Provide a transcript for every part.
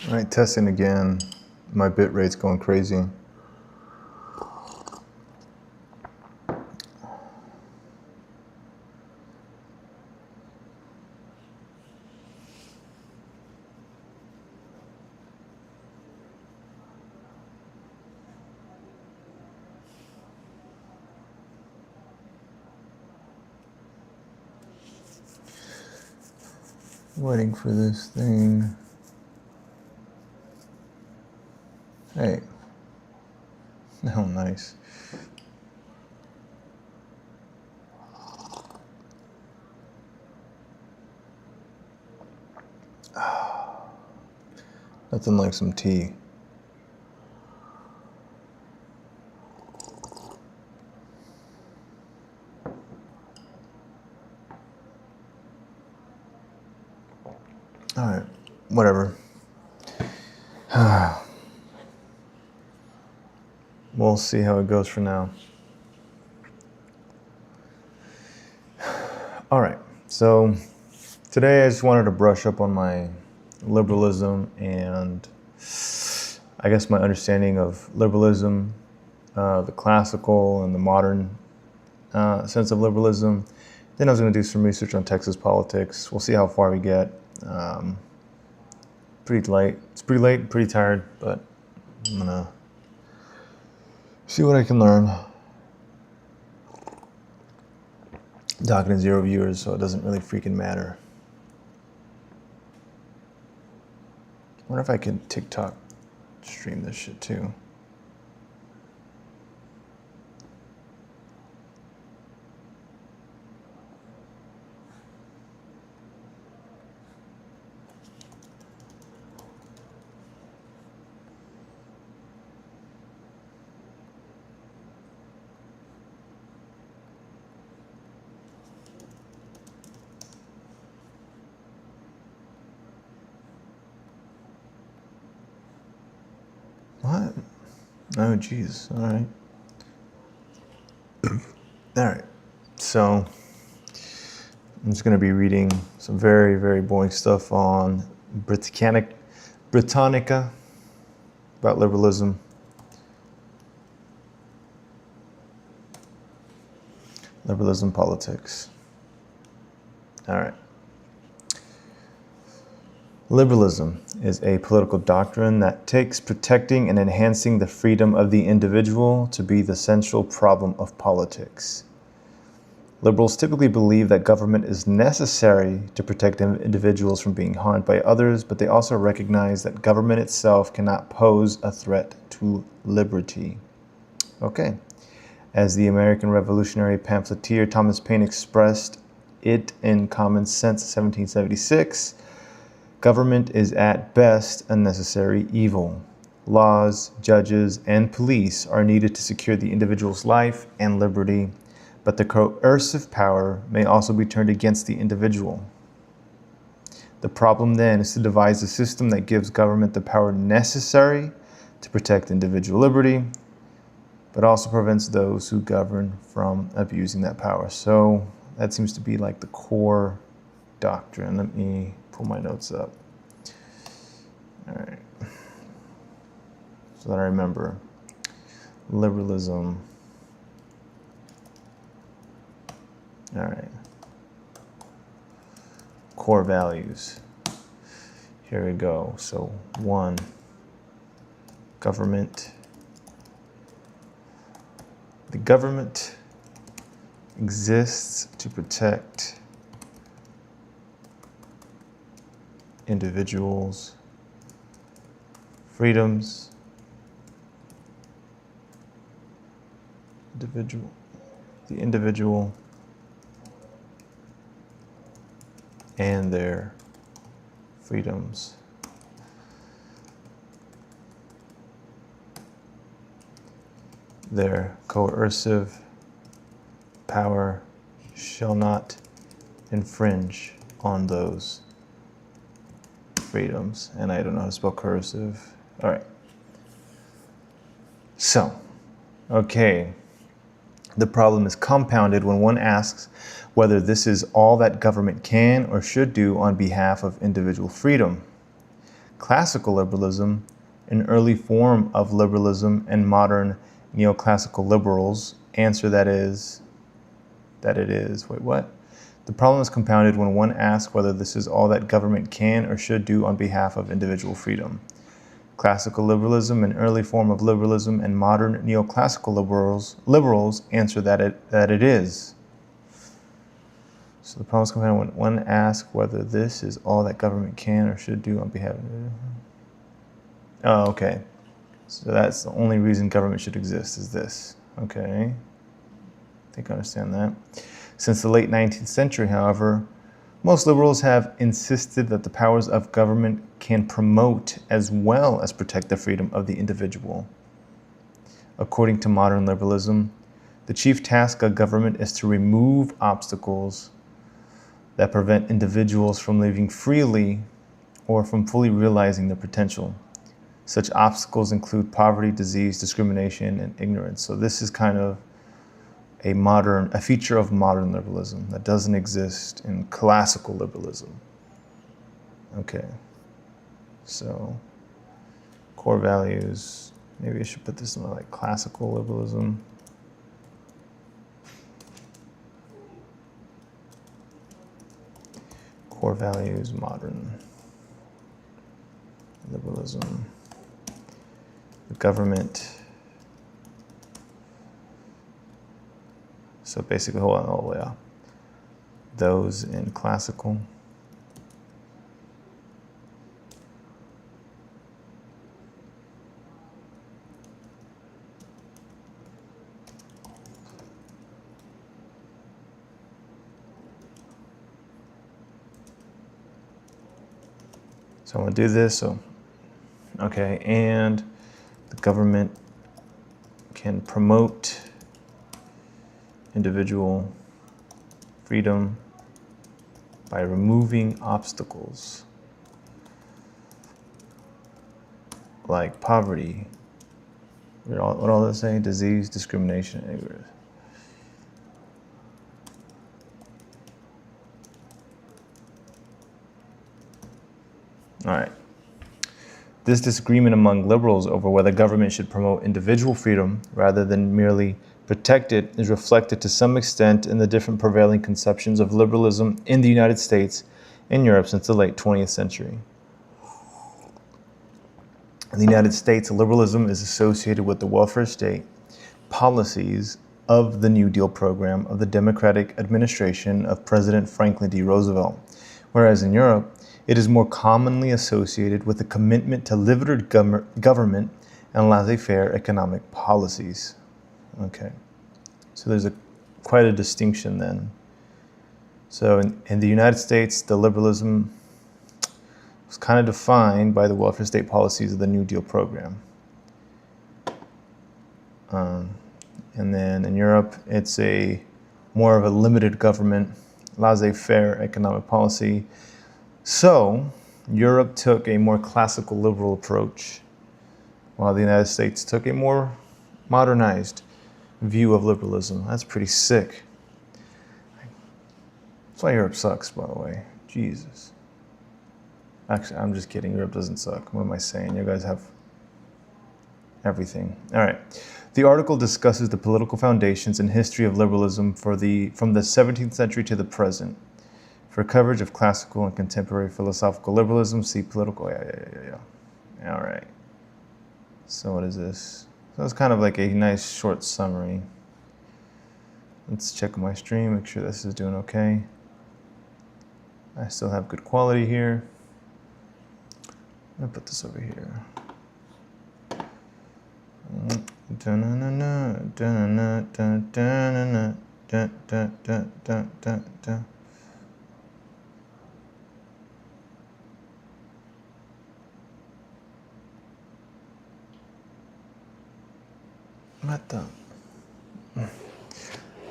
All right, testing again. My bit rate's going crazy. Waiting for this thing. Hey. Oh, nice. Nothing like some tea. All right, whatever. We'll see how it goes for now. All right, so today I just wanted to brush up on my liberalism and I guess my understanding of liberalism, the classical and the modern sense of liberalism. Then I was going to do some research on Texas politics. We'll see how far we get. Pretty late. It's pretty late, pretty tired, but I'm going to see what I can learn. Talking to 0 viewers, so it doesn't really freaking matter. I wonder if I can TikTok stream this shit too. What? Oh, geez. All right. All right. So I'm just going to be reading some very, very boring stuff on Britannica about liberalism. Liberalism politics. All right. Liberalism is a political doctrine that takes protecting and enhancing the freedom of the individual to be the central problem of politics. Liberals typically believe that government is necessary to protect individuals from being harmed by others, but they also recognize that government itself cannot pose a threat to liberty. Okay. As the American revolutionary pamphleteer Thomas Paine expressed it in Common Sense 1776, government is at best a necessary evil. Laws, judges, and police are needed to secure the individual's life and liberty, but the coercive power may also be turned against the individual. The problem then is to devise a system that gives government the power necessary to protect individual liberty, but also prevents those who govern from abusing that power. So that seems to be like the core doctrine. Let me pull my notes up. All right. So that I remember. Liberalism. All right. Core values. Here we go. So 1, government. The government exists to protect individuals' freedoms, the individual and their freedoms. Their coercive power shall not infringe on those freedoms. And I don't know how to spell coercive. All right. So, okay. The problem is compounded when one asks whether this is all that government can or should do on behalf of individual freedom. Classical liberalism, an early form of liberalism, and modern neoclassical liberals answer that it is. Wait, what? The problem is compounded when one asks whether this is all that government can or should do on behalf of individual freedom. Classical liberalism, an early form of liberalism, and modern neoclassical liberals answer that it is. So the problem is compounded when one asks whether this is all that government can or should do on behalf of. Oh, okay. So that's the only reason government should exist is this. Okay. I think I understand that. Since the late 19th century, however, most liberals have insisted that the powers of government can promote as well as protect the freedom of the individual. According to modern liberalism, the chief task of government is to remove obstacles that prevent individuals from living freely or from fully realizing their potential. Such obstacles include poverty, disease, discrimination, and ignorance. So this is kind of a feature of modern liberalism that doesn't exist in classical liberalism. Okay, so core values, maybe I should put this in like classical liberalism. Core values, modern liberalism. The government. So basically, hold on, oh yeah. Those in classical. So I'm gonna do this, so, okay, and the government can promote individual freedom by removing obstacles like poverty, what all that say? Disease, discrimination, and ignorance. All right. This disagreement among liberals over whether government should promote individual freedom rather than merely protect it is reflected to some extent in the different prevailing conceptions of liberalism in the United States and Europe since the late 20th century. In the United States, liberalism is associated with the welfare state policies of the New Deal program of the Democratic administration of President Franklin D. Roosevelt, whereas in Europe, it is more commonly associated with a commitment to limited government and laissez-faire economic policies. Okay, so there's quite a distinction then. So in the United States, the liberalism was kind of defined by the welfare state policies of the New Deal program. And then in Europe, it's more of a limited government, laissez-faire economic policy. So Europe took a more classical liberal approach, while the United States took a more modernized view of liberalism. That's pretty sick. That's why Europe sucks, by the way. Jesus. Actually, I'm just kidding. Europe doesn't suck. What am I saying? You guys have everything. All right. The article discusses the political foundations and history of liberalism from the 17th century to the present. For coverage of classical and contemporary philosophical liberalism, see political. Yeah. All right. So what is this? So it's kind of like a nice short summary. Let's check my stream, make sure this is doing okay. I still have good quality here. I'm gonna put this over here. What the?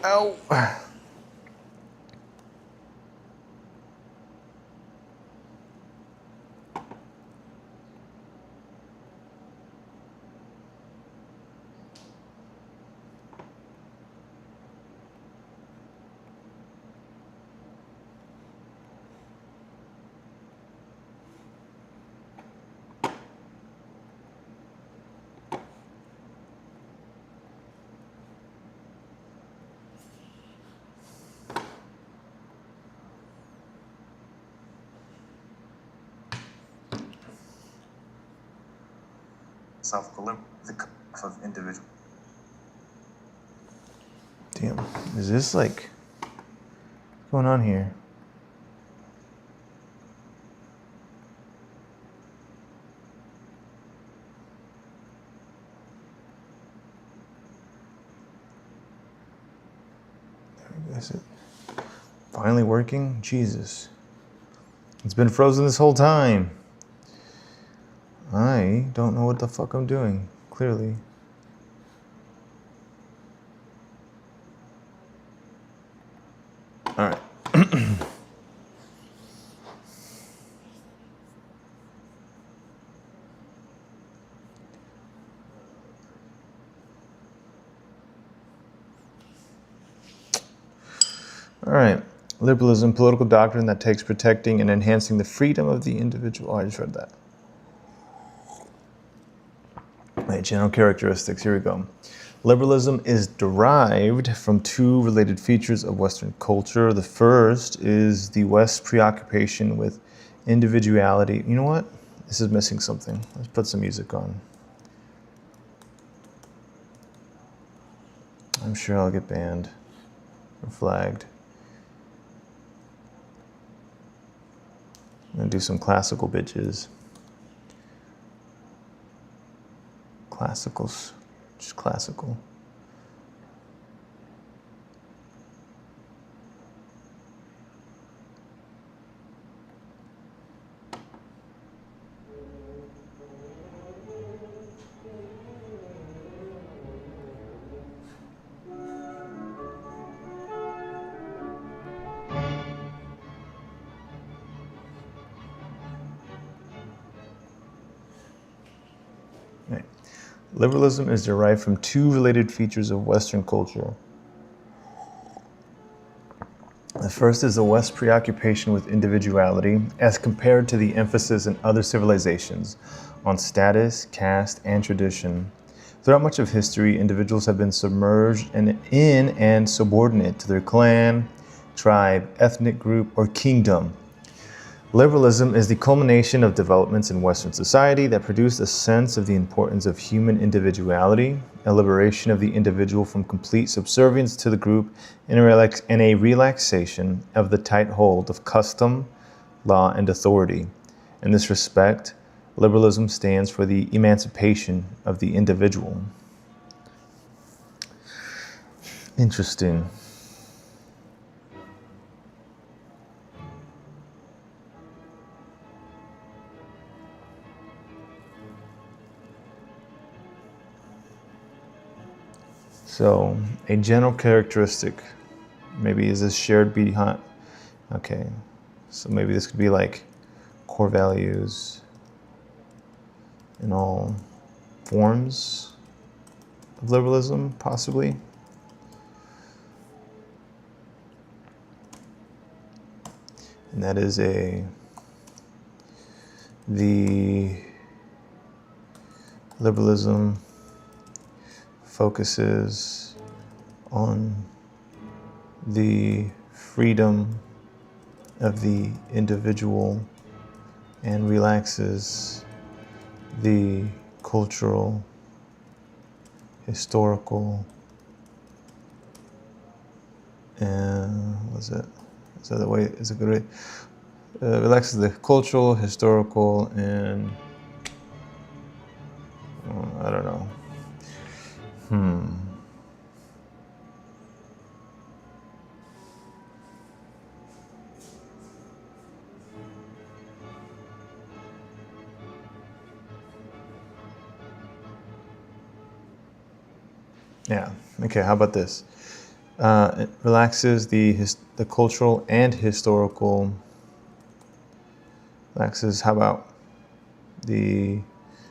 Ow! of individual. Damn, is this like what's going on here? Is it finally working? Jesus. It's been frozen this whole time. I don't know what the fuck I'm doing, clearly. All right. All right. Liberalism, political doctrine that takes protecting and enhancing the freedom of the individual. Oh, I just read that. Right, general characteristics. Here we go. Liberalism is derived from two related features of Western culture. The first is the West's preoccupation with individuality. You know what? This is missing something. Let's put some music on. I'm sure I'll get banned or flagged. I'm gonna do some classical bitches. Classicals, just classical. Right. Liberalism is derived from two related features of Western culture. The first is the West's preoccupation with individuality as compared to the emphasis in other civilizations on status, caste, and tradition. Throughout much of history, individuals have been submerged in and subordinate to their clan, tribe, ethnic group, or kingdom. Liberalism is the culmination of developments in Western society that produce a sense of the importance of human individuality, a liberation of the individual from complete subservience to the group, and a relaxation of the tight hold of custom, law, and authority. In this respect, liberalism stands for the emancipation of the individual. Interesting. So, a general characteristic, maybe is this shared behind, okay, so maybe this could be like core values in all forms of liberalism, possibly. And that is the liberalism focuses on the freedom of the individual and relaxes the cultural, historical, and what's it? Is that the way? Is it good? Relaxes the cultural, historical, and I don't know. Yeah. Okay. How about this? It relaxes the cultural and historical. Relaxes. How about the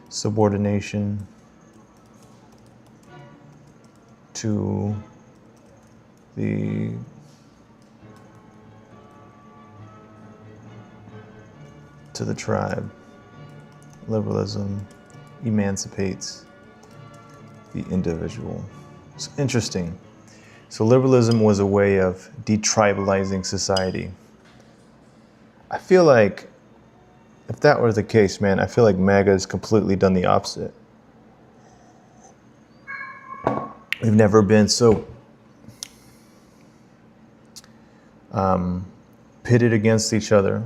subordination to the tribe. Liberalism emancipates the individual. It's interesting. So liberalism was a way of detribalizing society. I feel like if that were the case, man, I feel like MAGA has completely done the opposite. we've never been so pitted against each other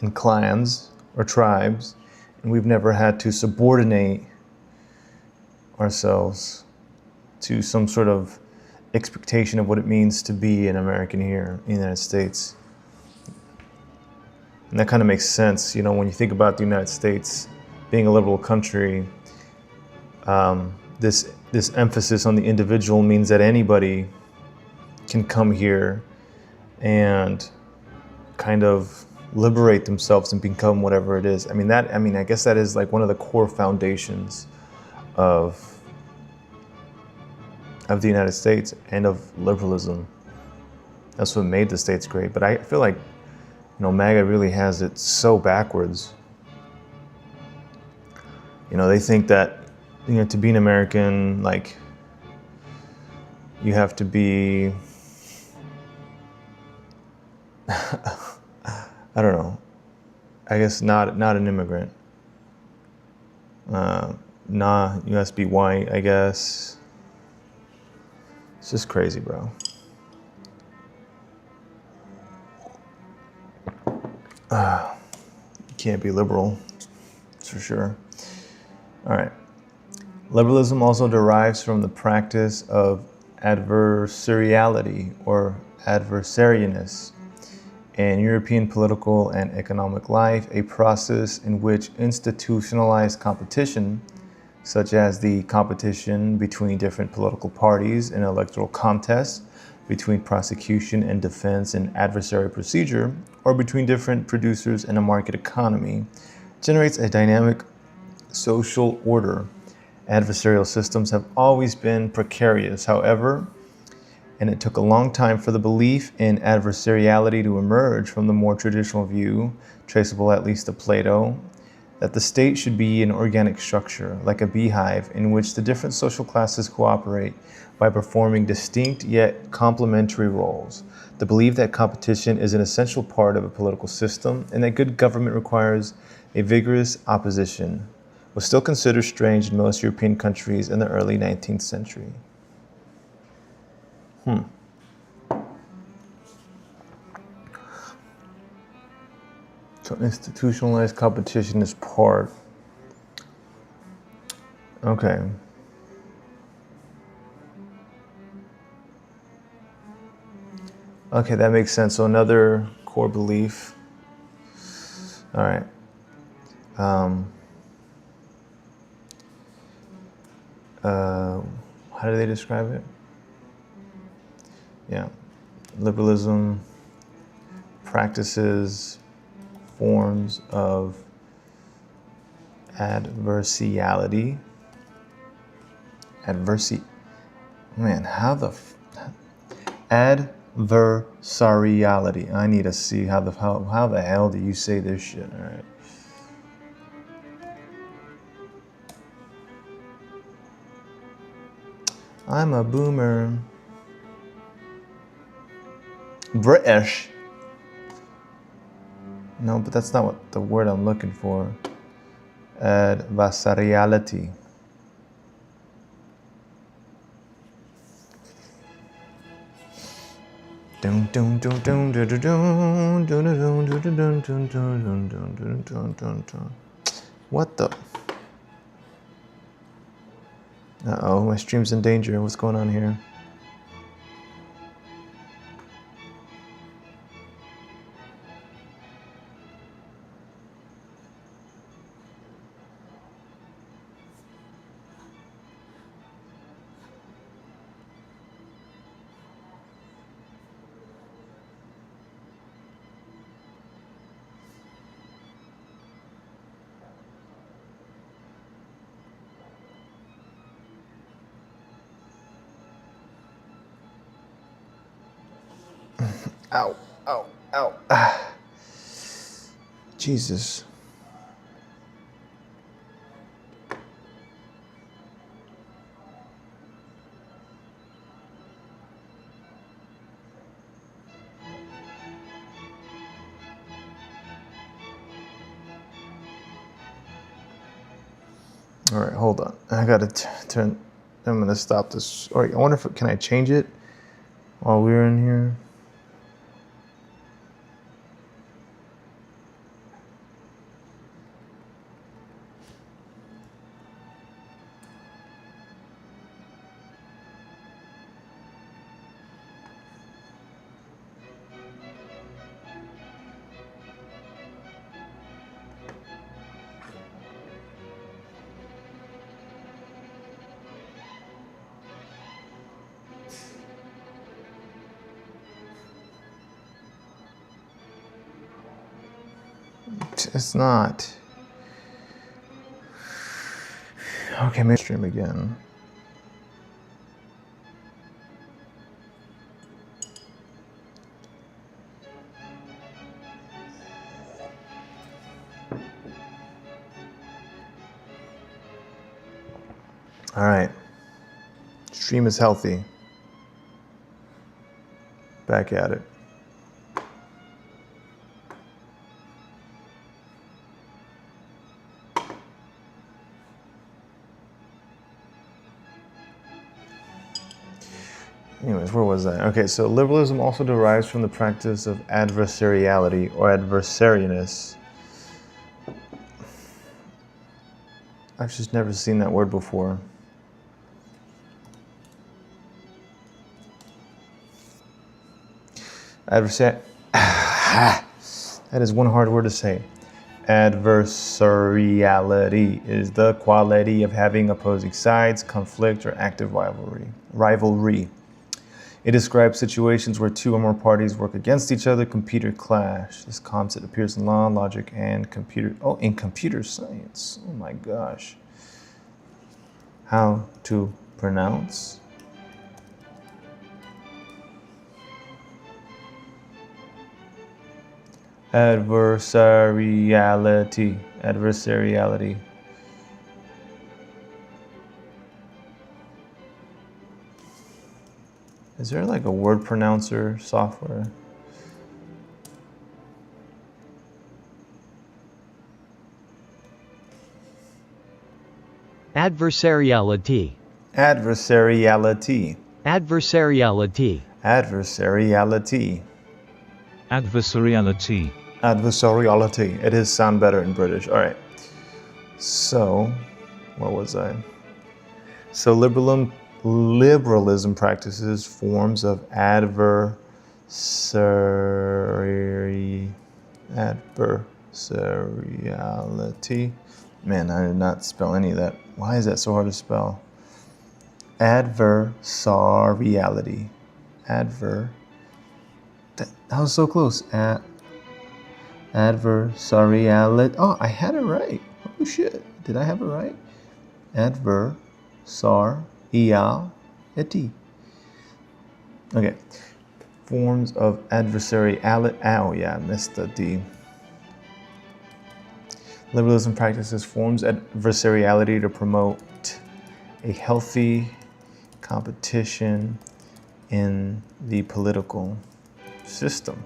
in clans or tribes, and we've never had to subordinate ourselves to some sort of expectation of what it means to be an American here in the United States. And that kind of makes sense, you know, when you think about the United States being a liberal country. This emphasis on the individual means that anybody can come here and kind of liberate themselves and become whatever it is. I guess that is like one of the core foundations of the United States and of liberalism. That's what made the States great. But I feel like, you know, MAGA really has it so backwards. You know, they think that, you know, to be an American, like, you have to be, I don't know, I guess not an immigrant. You have to be white, I guess. It's just crazy, bro. You can't be liberal, that's for sure. All right. Liberalism also derives from the practice of adversariality or adversarianess in European political and economic life, a process in which institutionalized competition, such as the competition between different political parties in electoral contests, between prosecution and defense in adversary procedure, or between different producers in a market economy, generates a dynamic social order. Adversarial systems have always been precarious, however, and it took a long time for the belief in adversariality to emerge from the more traditional view, traceable at least to Plato, that the state should be an organic structure, like a beehive, in which the different social classes cooperate by performing distinct yet complementary roles. The belief that competition is an essential part of a political system and that good government requires a vigorous opposition was still considered strange in most European countries in the early 19th century. So institutionalized competition is part. Okay. Okay, that makes sense. So another core belief. All right. How do they describe it? Yeah. Liberalism practices forms of adversariality. Man, how the adversariality. I need to see how the hell do you say this shit? All right. I'm a boomer. British. No, but that's not what the word I'm looking for. Adversariality. What the? Uh-oh, my stream's in danger. What's going on here? Ow, ow, ow. Ah. Jesus. All right, hold on. I gotta turn. I'm going to stop this. Or I wonder if, can I change it while we're in here? It's not. Okay, maybe stream again. All right. Stream is healthy. Back at it. Anyways, where was I? Okay, so liberalism also derives from the practice of adversariality or adversarianess. I've just never seen that word before. That is one hard word to say. Adversariality is the quality of having opposing sides, conflict, or active rivalry. It describes situations where two or more parties work against each other, compete, or clash. This concept appears in law, logic, and in computer science. Oh my gosh. How to pronounce? Adversariality. Is there like a word pronouncer software? Adversariality. Adversariality. Adversariality. Adversariality. Adversariality. Adversariality. It does sound better in British. All right. So, where was I? So liberalism practices forms of adversariality. Man, I did not spell any of that. Why is that so hard to spell? Adversariality. That was so close. Adversariality. Oh, I had it right. Oh shit. Did I have it right? Adversariality. Okay. Forms of adversariality. Oh yeah, I missed the D. Liberalism practices forms adversariality to promote a healthy competition in the political system.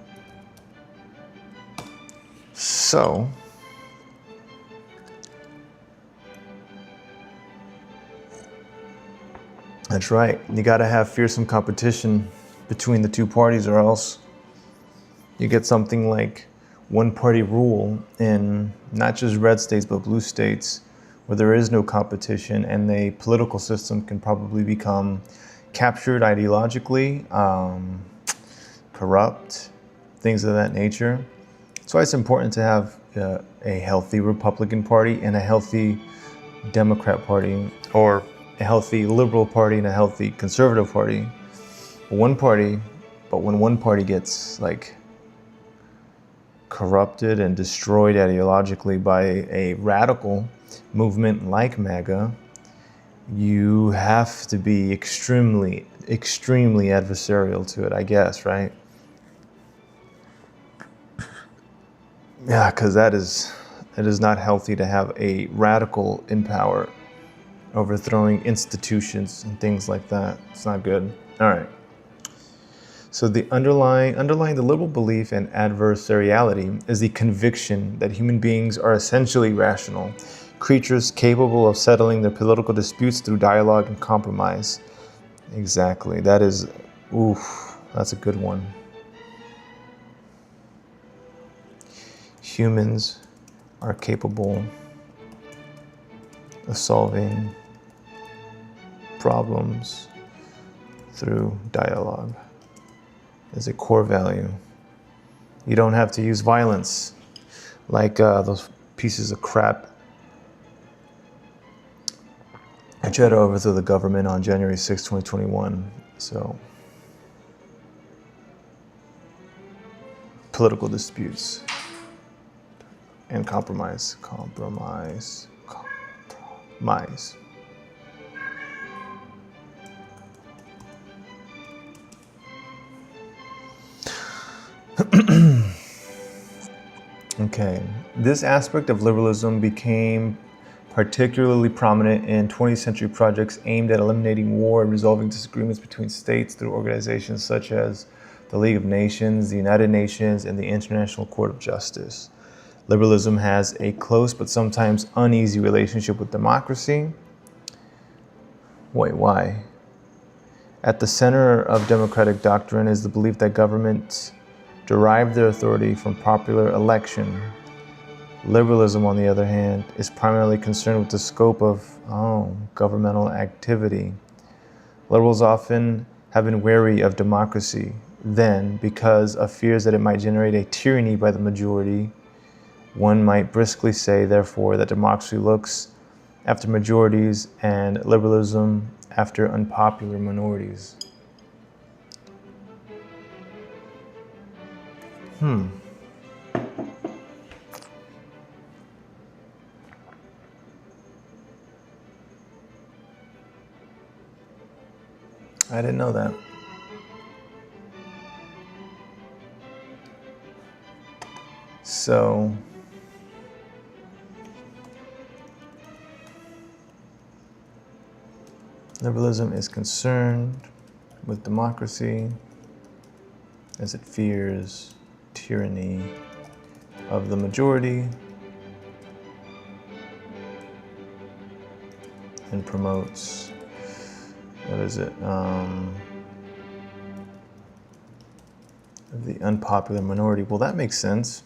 So, that's right. You got to have fearsome competition between the two parties, or else you get something like one-party rule in not just red states but blue states, where there is no competition, and the political system can probably become captured ideologically, corrupt, things of that nature. That's why it's important to have a healthy Republican Party and a healthy Democrat Party, or a healthy Liberal Party and a healthy Conservative Party. One party, but when one party gets like corrupted and destroyed ideologically by a radical movement like MAGA, you have to be extremely adversarial to it, I guess, right? Yeah, because it is not healthy to have a radical in power, overthrowing institutions and things like that. It's not good. All right. So the underlying the liberal belief in adversariality is the conviction that human beings are essentially rational, creatures capable of settling their political disputes through dialogue and compromise. Exactly. That is, oof, that's a good one. Humans are capable of solving problems through dialogue. Is a core value. You don't have to use violence like those pieces of crap I tried to overthrow the government on January 6, 2021. So, political disputes and compromise. Okay, this aspect of liberalism became particularly prominent in 20th century projects aimed at eliminating war and resolving disagreements between states through organizations such as the League of Nations, the United Nations, and the International Court of Justice. Liberalism has a close but sometimes uneasy relationship with democracy. Wait, why? At the center of democratic doctrine is the belief that governments derive their authority from popular election. Liberalism, on the other hand, is primarily concerned with the scope of governmental activity. Liberals often have been wary of democracy then because of fears that it might generate a tyranny by the majority. One might briskly say, therefore, that democracy looks after majorities and liberalism after unpopular minorities. I didn't know that. So, liberalism is concerned with democracy as it fears tyranny of the majority and promotes, the unpopular minority. Well, that makes sense.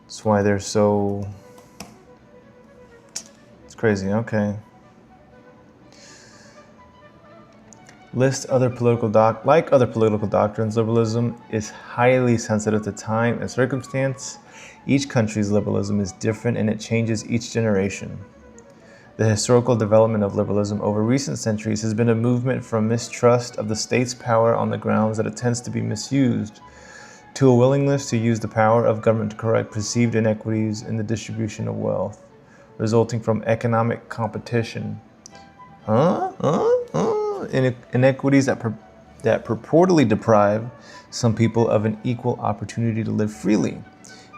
That's why they're so, it's crazy, okay. Other political doctrines, liberalism is highly sensitive to time and circumstance. Each country's liberalism is different and it changes each generation. The historical development of liberalism over recent centuries has been a movement from mistrust of the state's power on the grounds that it tends to be misused, to a willingness to use the power of government to correct perceived inequities in the distribution of wealth, resulting from economic competition. Inequities that purportedly deprive some people of an equal opportunity to live freely.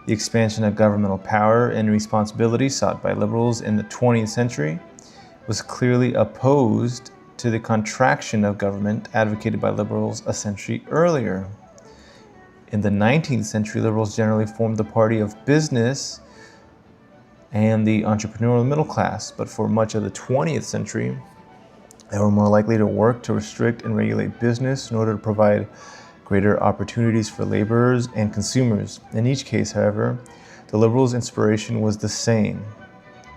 The expansion of governmental power and responsibility sought by liberals in the 20th century was clearly opposed to the contraction of government advocated by liberals a century earlier. In the 19th century, liberals generally formed the party of business and the entrepreneurial middle class, but for much of the 20th century, they were more likely to work to restrict and regulate business in order to provide greater opportunities for laborers and consumers. In each case, however, the liberals' inspiration was the same.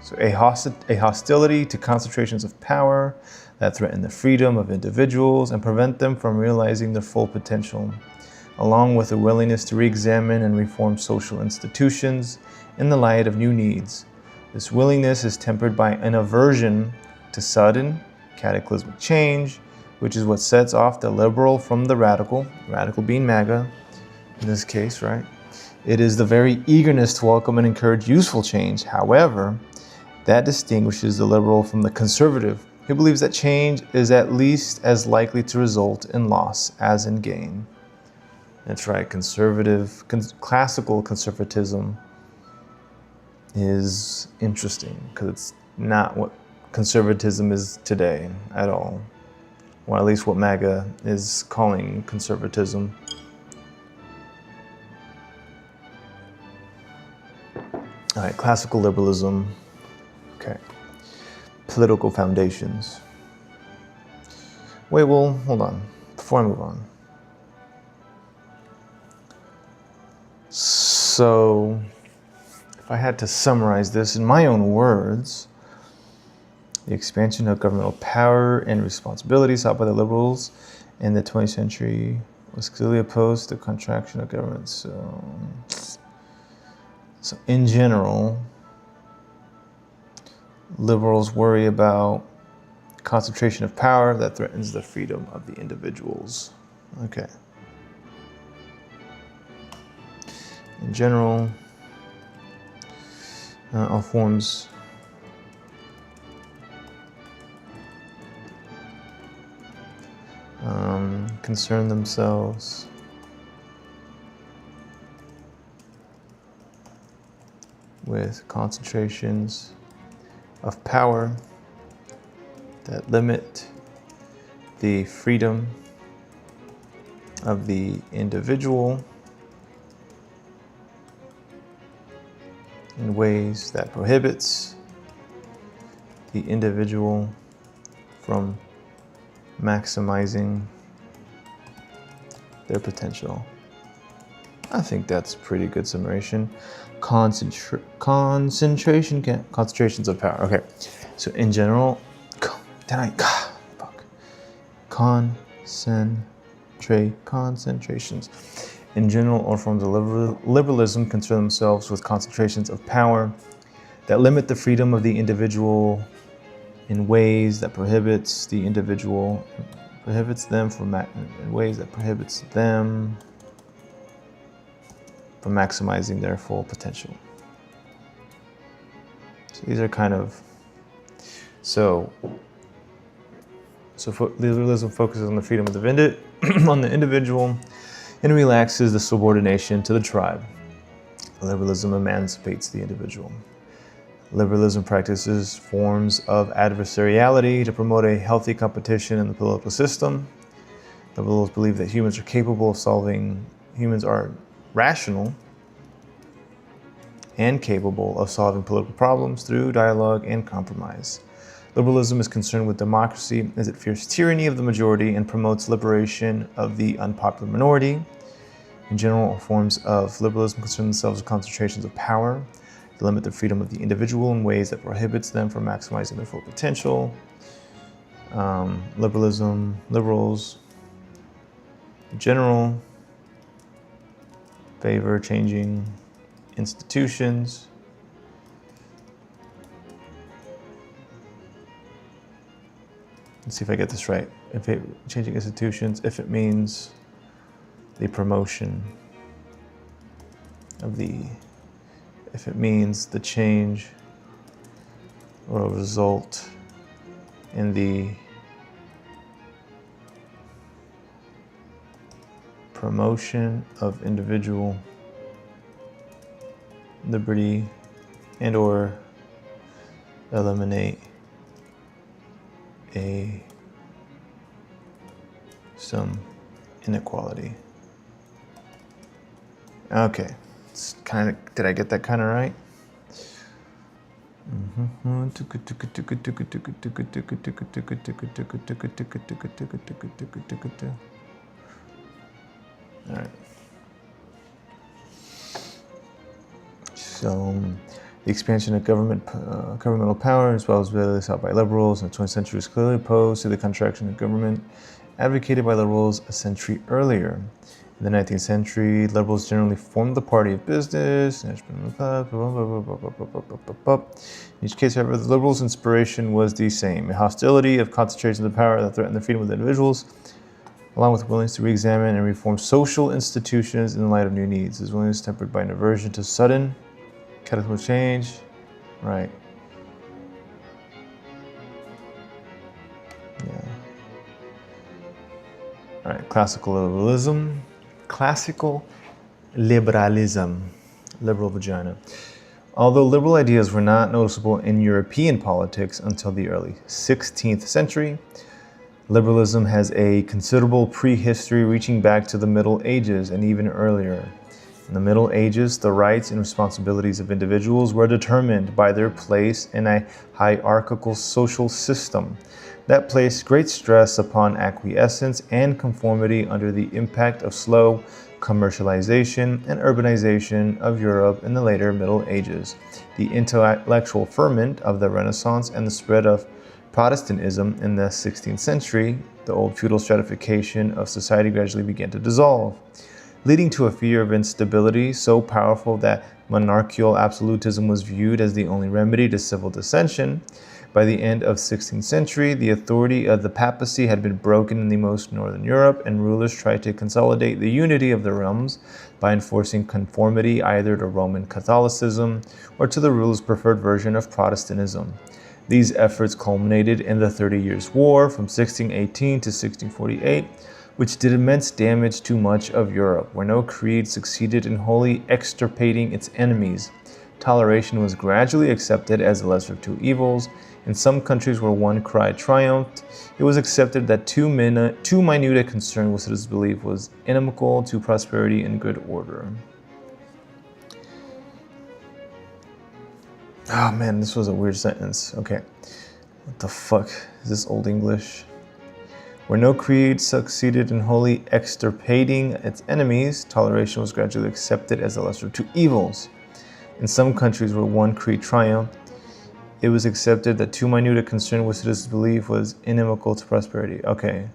So a hostility to concentrations of power that threaten the freedom of individuals and prevent them from realizing their full potential, along with a willingness to re-examine and reform social institutions in the light of new needs. This willingness is tempered by an aversion to sudden, cataclysmic change, which is what sets off the liberal from the radical being MAGA in this case, right? It is the very eagerness to welcome and encourage useful change. However, that distinguishes the liberal from the conservative, who believes that change is at least as likely to result in loss as in gain. That's right, classical conservatism is interesting because it's not what conservatism is today at all. Or at least what MAGA is calling conservatism. All right, classical liberalism. Okay. Political foundations. Wait, well, hold on. Before I move on. So, if I had to summarize this in my own words, the expansion of governmental power and responsibility sought by the liberals in the 20th century was clearly opposed to the contraction of government. So in general, liberals worry about concentration of power that threatens the freedom of the individuals. Okay. In general, all forms concern themselves with concentrations of power that limit the freedom of the individual in ways that prohibits the individual from maximizing their potential. I think that's a pretty good summation. Concentrations of power. Okay, so in general, concentrations. In general, all forms of liberalism concern themselves with concentrations of power that limit the freedom of the individual in ways that prohibits them from maximizing their full potential. So these are kind of liberalism focuses on the freedom of the on the individual and relaxes the subordination to the tribe. Liberalism emancipates the individual. Liberalism practices forms of adversariality to promote a healthy competition in the political system. Liberals believe that humans are rational and capable of solving political problems through dialogue and compromise. Liberalism is concerned with democracy as it fears tyranny of the majority and promotes liberation of the unpopular minority. In general, forms of liberalism concern themselves with concentrations of power to limit the freedom of the individual in ways that prohibits them from maximizing their full potential. Liberals, in general, favor changing institutions. Let's see if I get this right. Changing institutions, if it means the promotion of if it means the change or a result in the promotion of individual liberty and or eliminate some inequality. Okay, it's did I get that kind of right? All right. So, the expansion of governmental power, as well as ability sought by liberals in the 20th century, is clearly opposed to the contraction of government advocated by liberals a century earlier. In the 19th century, liberals generally formed the party of business. In each case, however, the liberals' inspiration was the same: a hostility of concentrations of power that threatened the freedom of the individuals, along with willingness to re-examine and reform social institutions in the light of new needs. This willingness is tempered by an aversion to sudden cataclysmic change. Right. Yeah. All right, classical liberalism, liberal vagina. Although liberal ideas were not noticeable in European politics until the early 16th century, liberalism has a considerable prehistory reaching back to the Middle Ages and even earlier. In the Middle Ages, the rights and responsibilities of individuals were determined by their place in a hierarchical social system that placed great stress upon acquiescence and conformity under the impact of slow commercialization and urbanization of Europe in the later Middle Ages. The intellectual ferment of the Renaissance and the spread of Protestantism in the 16th century, the old feudal stratification of society gradually began to dissolve, leading to a fear of instability so powerful that monarchical absolutism was viewed as the only remedy to civil dissension. By the end of the 16th century, the authority of the papacy had been broken in the most northern Europe, and rulers tried to consolidate the unity of the realms by enforcing conformity either to Roman Catholicism or to the ruler's preferred version of Protestantism. These efforts culminated in the 30 Years' War from 1618 to 1648, which did immense damage to much of Europe, where no creed succeeded in wholly extirpating its enemies. Toleration was gradually accepted as the lesser of two evils. In some countries where one cry triumphed, it was accepted that too minute a concern with citizens' belief was inimical to prosperity and good order. Oh man, this was a weird sentence. Okay, what the fuck is this Old English? Where no creed succeeded in wholly extirpating its enemies, toleration was gradually accepted as the lesser of two evils. In some countries where one creed triumphed, it was accepted that too minute a concern with citizens' belief was inimical to prosperity. Okay.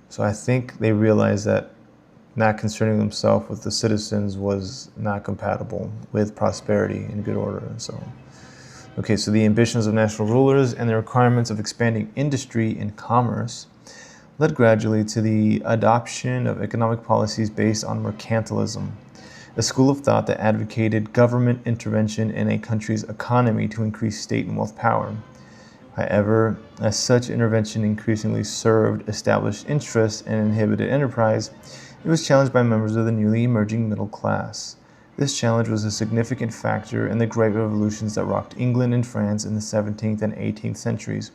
So I think they realized that not concerning themselves with the citizens was not compatible with prosperity and good order. And so, okay, so the ambitions of national rulers and the requirements of expanding industry and commerce led gradually to the adoption of economic policies based on mercantilism, a school of thought that advocated government intervention in a country's economy to increase state and wealth power. However, as such intervention increasingly served established interests and inhibited enterprise, it was challenged by members of the newly emerging middle class. This challenge was a significant factor in the great revolutions that rocked England and France in the 17th and 18th centuries,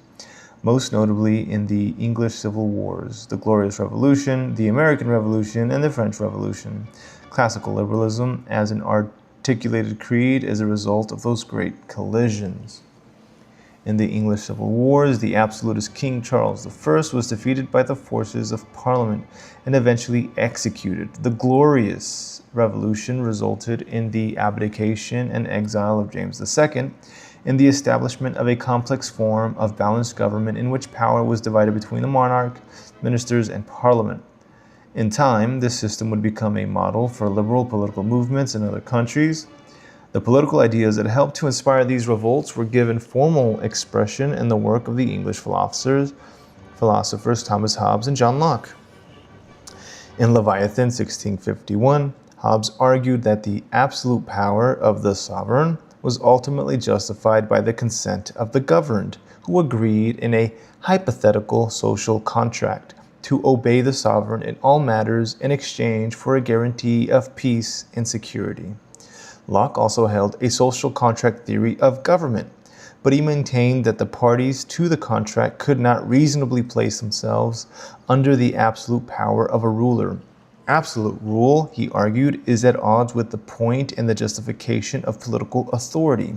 most notably in the English Civil Wars, the Glorious Revolution, the American Revolution, and the French Revolution. Classical liberalism, as an articulated creed, is a result of those great collisions. In the English Civil Wars, the absolutist King Charles I was defeated by the forces of Parliament and eventually executed. The Glorious Revolution resulted in the abdication and exile of James II and the establishment of a complex form of balanced government in which power was divided between the monarch, ministers, and Parliament. In time, this system would become a model for liberal political movements in other countries. The political ideas that helped to inspire these revolts were given formal expression in the work of the English philosophers Thomas Hobbes and John Locke. In Leviathan 1651, Hobbes argued that the absolute power of the sovereign was ultimately justified by the consent of the governed, who agreed in a hypothetical social contract to obey the sovereign in all matters in exchange for a guarantee of peace and security. Locke also held a social contract theory of government, but he maintained that the parties to the contract could not reasonably place themselves under the absolute power of a ruler. Absolute rule, he argued, is at odds with the point and the justification of political authority,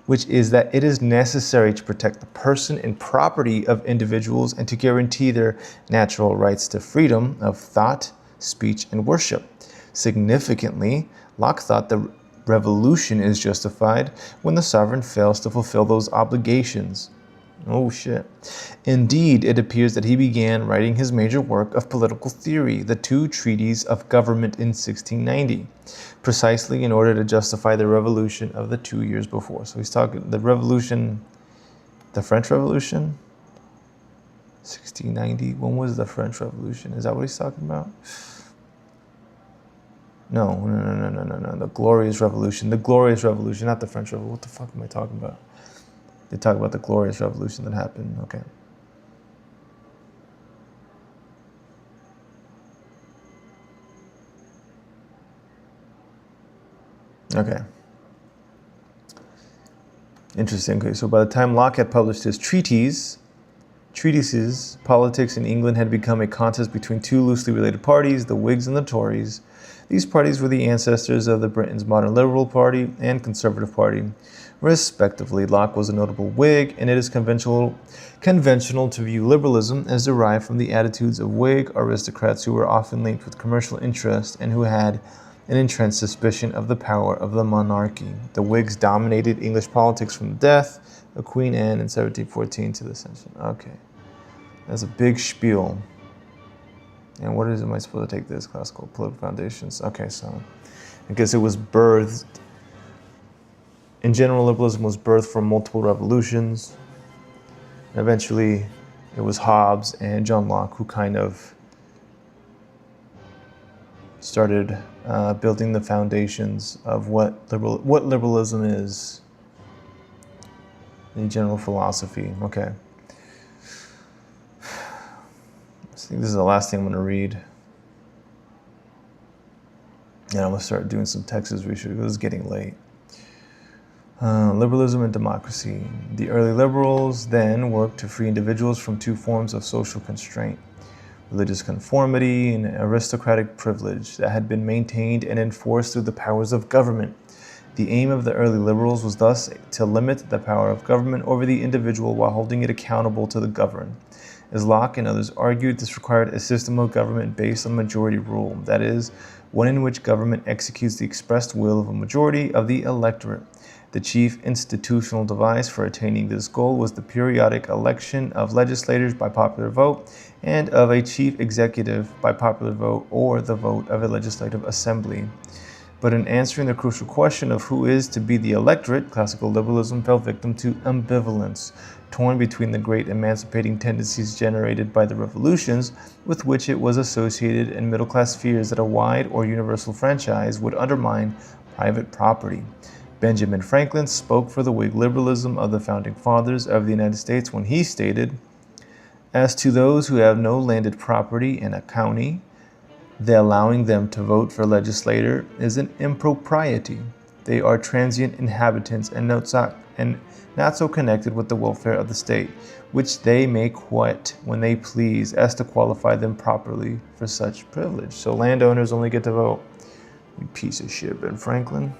which is that it is necessary to protect the person and property of individuals and to guarantee their natural rights to freedom of thought, speech, and worship. Significantly, Locke thought the revolution is justified when the sovereign fails to fulfill those obligations. Oh shit. Indeed, it appears that he began writing his major work of political theory, the two treatises of government, in 1690, precisely in order to justify the revolution of the 2 years before. So he's talking the revolution, the French Revolution, 1690. When was the French Revolution? Is that what he's talking about? No. The Glorious Revolution. The Glorious Revolution, not the French Revolution. What the fuck am I talking about? They talk about the Glorious Revolution that happened. Okay. Okay. Interesting. Okay, so by the time Locke had published his treatises, politics in England had become a contest between two loosely related parties, the Whigs and the Tories. These parties were the ancestors of the Britain's modern Liberal Party and Conservative Party, respectively. Locke was a notable Whig, and it is conventional to view liberalism as derived from the attitudes of Whig aristocrats who were often linked with commercial interest and who had an entrenched suspicion of the power of the monarchy. The Whigs dominated English politics from the death of Queen Anne in 1714 to the Ascension. Okay, that's a big spiel. And what am I supposed to take this? Classical political foundations. Okay, so I guess it was birthed. In general, liberalism was birthed from multiple revolutions. And eventually, it was Hobbes and John Locke who kind of started building the foundations of what liberalism is in general philosophy. Okay. I think this is the last thing I'm going to read. And I'm going to start doing some Texas research because it's getting late. Liberalism and democracy. The early liberals then worked to free individuals from two forms of social constraint: religious conformity and aristocratic privilege that had been maintained and enforced through the powers of government. The aim of the early liberals was thus to limit the power of government over the individual while holding it accountable to the governed. As Locke and others argued, this required a system of government based on majority rule, that is, one in which government executes the expressed will of a majority of the electorate. The chief institutional device for attaining this goal was the periodic election of legislators by popular vote and of a chief executive by popular vote or the vote of a legislative assembly. But in answering the crucial question of who is to be the electorate, classical liberalism fell victim to ambivalence, torn between the great emancipating tendencies generated by the revolutions with which it was associated and middle-class fears that a wide or universal franchise would undermine private property. Benjamin Franklin spoke for the Whig liberalism of the founding fathers of the United States when he stated, "As to those who have no landed property in a county, the allowing them to vote for legislator is an impropriety. They are transient inhabitants and not so connected with the welfare of the state, which they may quit when they please, as to qualify them properly for such privilege." So landowners only get to vote. You piece of shit, Ben Franklin.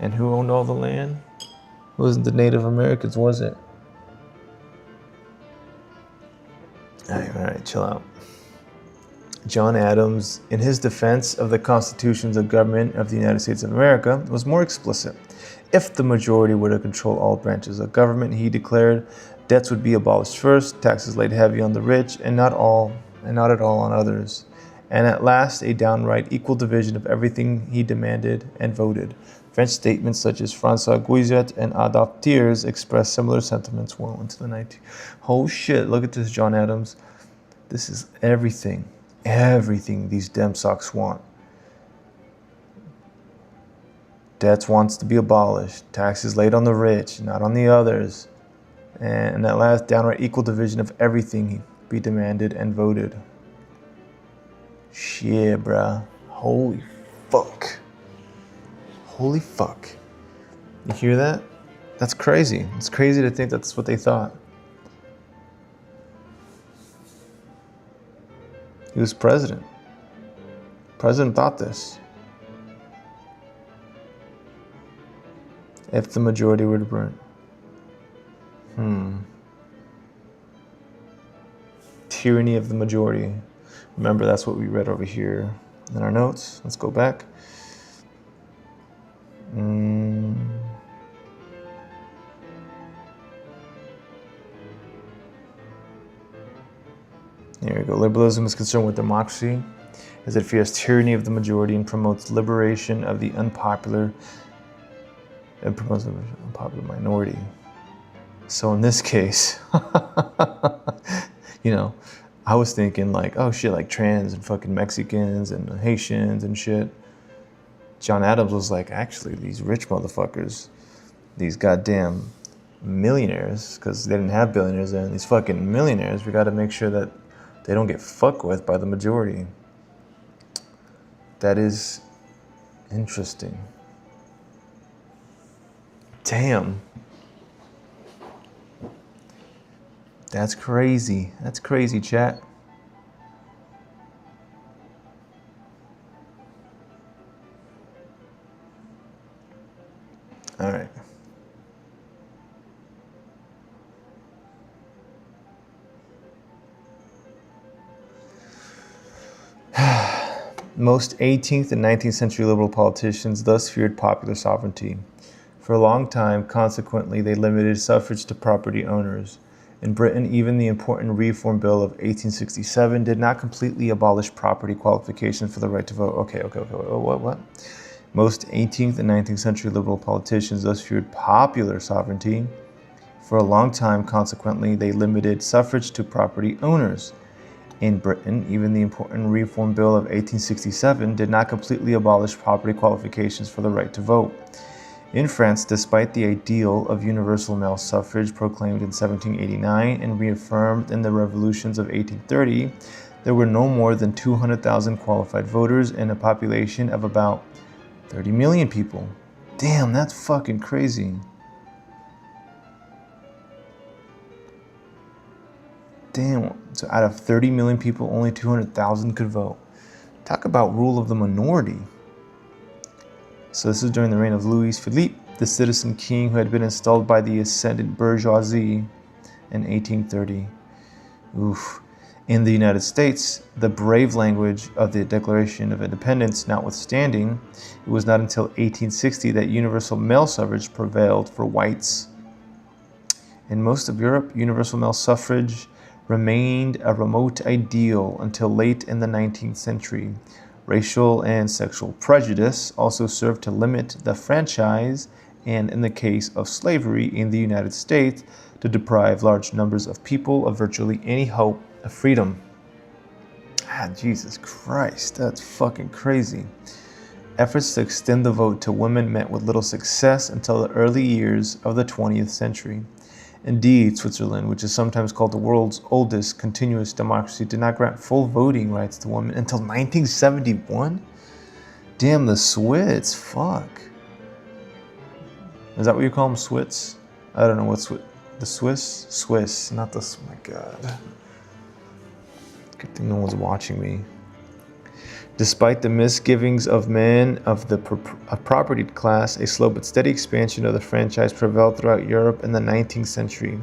And who owned all the land? It wasn't the Native Americans, was it? All right, chill out. John Adams, in his defense of the constitutions of government of the United States of America, was more explicit. If the majority were to control all branches of government, he declared, debts would be abolished first, taxes laid heavy on the rich, and not at all on others, and at last a downright equal division of everything he demanded and voted. French statements such as François Guizot and Adolphe Thiers expressed similar sentiments well into the 19th. Oh shit, look at this, John Adams. This is everything these dem socks want. Debts wants to be abolished, taxes laid on the rich, not on the others, and at last downright equal division of everything be demanded and voted. Shit, bruh. Holy fuck. Holy fuck. You hear that? That's crazy. It's crazy to think that's what they thought. He was president. President thought this. If the majority were to burn. Tyranny of the majority. Remember, that's what we read over here in our notes. Let's go back. Here we go. Liberalism is concerned with democracy as it fears tyranny of the majority and promotes liberation of the unpopular minority. So in this case, I was thinking like, oh shit, like trans and fucking Mexicans and Haitians and shit. John Adams was like, actually, these rich motherfuckers, these goddamn millionaires, because they didn't have billionaires then, these fucking millionaires, we got to make sure that they don't get fucked with by the majority. That is interesting. Damn. That's crazy. That's crazy, chat. Most 18th and 19th century liberal politicians thus feared popular sovereignty. For a long time, consequently, they limited suffrage to property owners. In Britain, even the important Reform Bill of 1867 did not completely abolish property qualifications for the right to vote. Okay, what? Most 18th and 19th century liberal politicians thus feared popular sovereignty. For a long time, consequently, they limited suffrage to property owners. In Britain, even the important Reform Bill of 1867 did not completely abolish property qualifications for the right to vote. In France, despite the ideal of universal male suffrage proclaimed in 1789 and reaffirmed in the revolutions of 1830, there were no more than 200,000 qualified voters in a population of about 30 million people. Damn, that's fucking crazy. Damn, so out of 30 million people, only 200,000 could vote. Talk about rule of the minority. So this is during the reign of Louis Philippe, the citizen king who had been installed by the ascendant bourgeoisie in 1830. Oof. In the United States, the brave language of the Declaration of Independence notwithstanding, it was not until 1860 that universal male suffrage prevailed for whites. In most of Europe, universal male suffrage remained a remote ideal until late in the 19th century. Racial and sexual prejudice also served to limit the franchise and, in the case of slavery in the United States, to deprive large numbers of people of virtually any hope of freedom. Jesus Christ, that's fucking crazy. Efforts to extend the vote to women met with little success until the early years of the 20th century. Indeed, Switzerland, which is sometimes called the world's oldest continuous democracy, did not grant full voting rights to women until 1971? Damn, the Swiss, fuck. Is that what you call them, Swiss? I don't know what's the Swiss? Swiss, not the, oh my God. Good thing no one's watching me. Despite the misgivings of men of the propertied class, a slow but steady expansion of the franchise prevailed throughout Europe in the 19th century,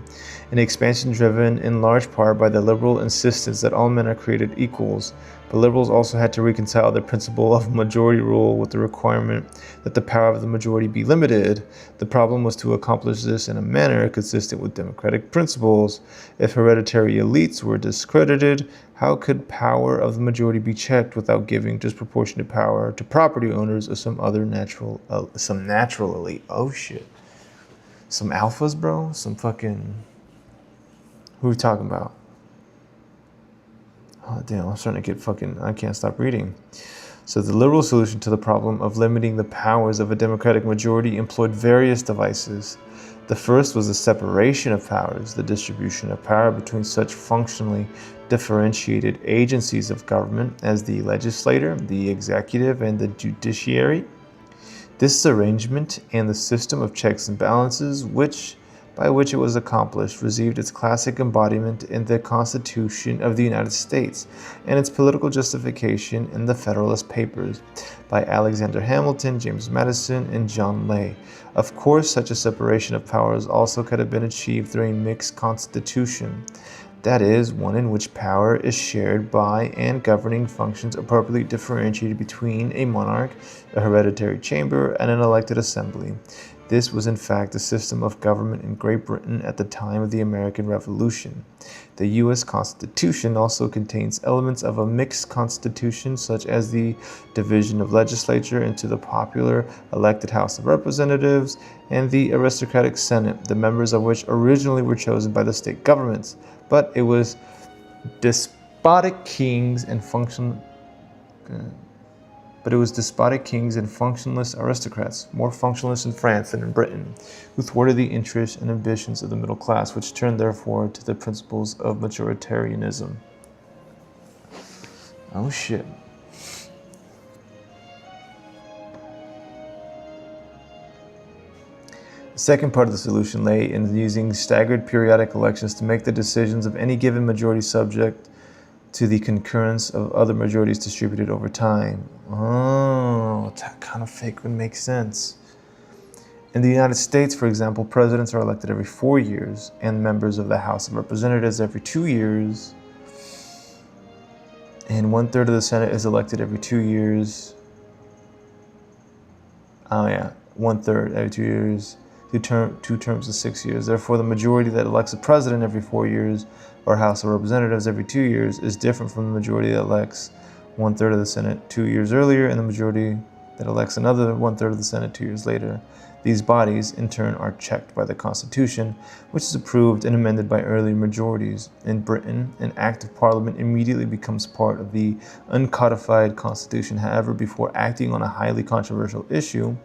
an expansion driven in large part by the liberal insistence that all men are created equals. But liberals also had to reconcile the principle of majority rule with the requirement that the power of the majority be limited. The problem was to accomplish this in a manner consistent with democratic principles. If hereditary elites were discredited, how could power of the majority be checked without giving disproportionate power to property owners or some natural elite? Oh shit. Some alphas, bro? Some fucking... Who are we talking about? Oh, damn, I'm starting to get fucking... I can't stop reading. So the liberal solution to the problem of limiting the powers of a democratic majority employed various devices. The first was the separation of powers, the distribution of power between such functionally differentiated agencies of government as the legislature, the executive, and the judiciary. This arrangement and the system of checks and balances by which it was accomplished received its classic embodiment in the Constitution of the United States and its political justification in the Federalist Papers by Alexander Hamilton, James Madison, and John Lay. Of course, such a separation of powers also could have been achieved through a mixed constitution. That is, one in which power is shared by and governing functions appropriately differentiated between a monarch, a hereditary chamber, and an elected assembly. This was in fact the system of government in Great Britain at the time of the American Revolution. The U.S. Constitution also contains elements of a mixed constitution, such as the division of legislature into the popular elected House of Representatives and the aristocratic Senate, the members of which originally were chosen by the state governments. But it was despotic kings and functionless aristocrats, more functionless in France than in Britain, who thwarted the interests and ambitions of the middle class, which turned therefore to the principles of majoritarianism. Oh shit. The second part of the solution lay in using staggered periodic elections to make the decisions of any given majority subject to the concurrence of other majorities distributed over time. Oh, that kind of fake would make sense. In the United States, for example, presidents are elected every 4 years, and members of the House of Representatives every 2 years. And 1/3 of the Senate is elected every 2 years. Oh yeah, 1/3 every 2 years. Two terms of 6 years. Therefore, the majority that elects a president every 4 years, or House of Representatives every 2 years, is different from the majority that elects 1/3 of the Senate 2 years earlier, and the majority that elects another 1/3 of the Senate 2 years later. These bodies, in turn, are checked by the Constitution, which is approved and amended by earlier majorities. In Britain, an act of Parliament immediately becomes part of the uncodified Constitution. However, before acting on a highly controversial issue,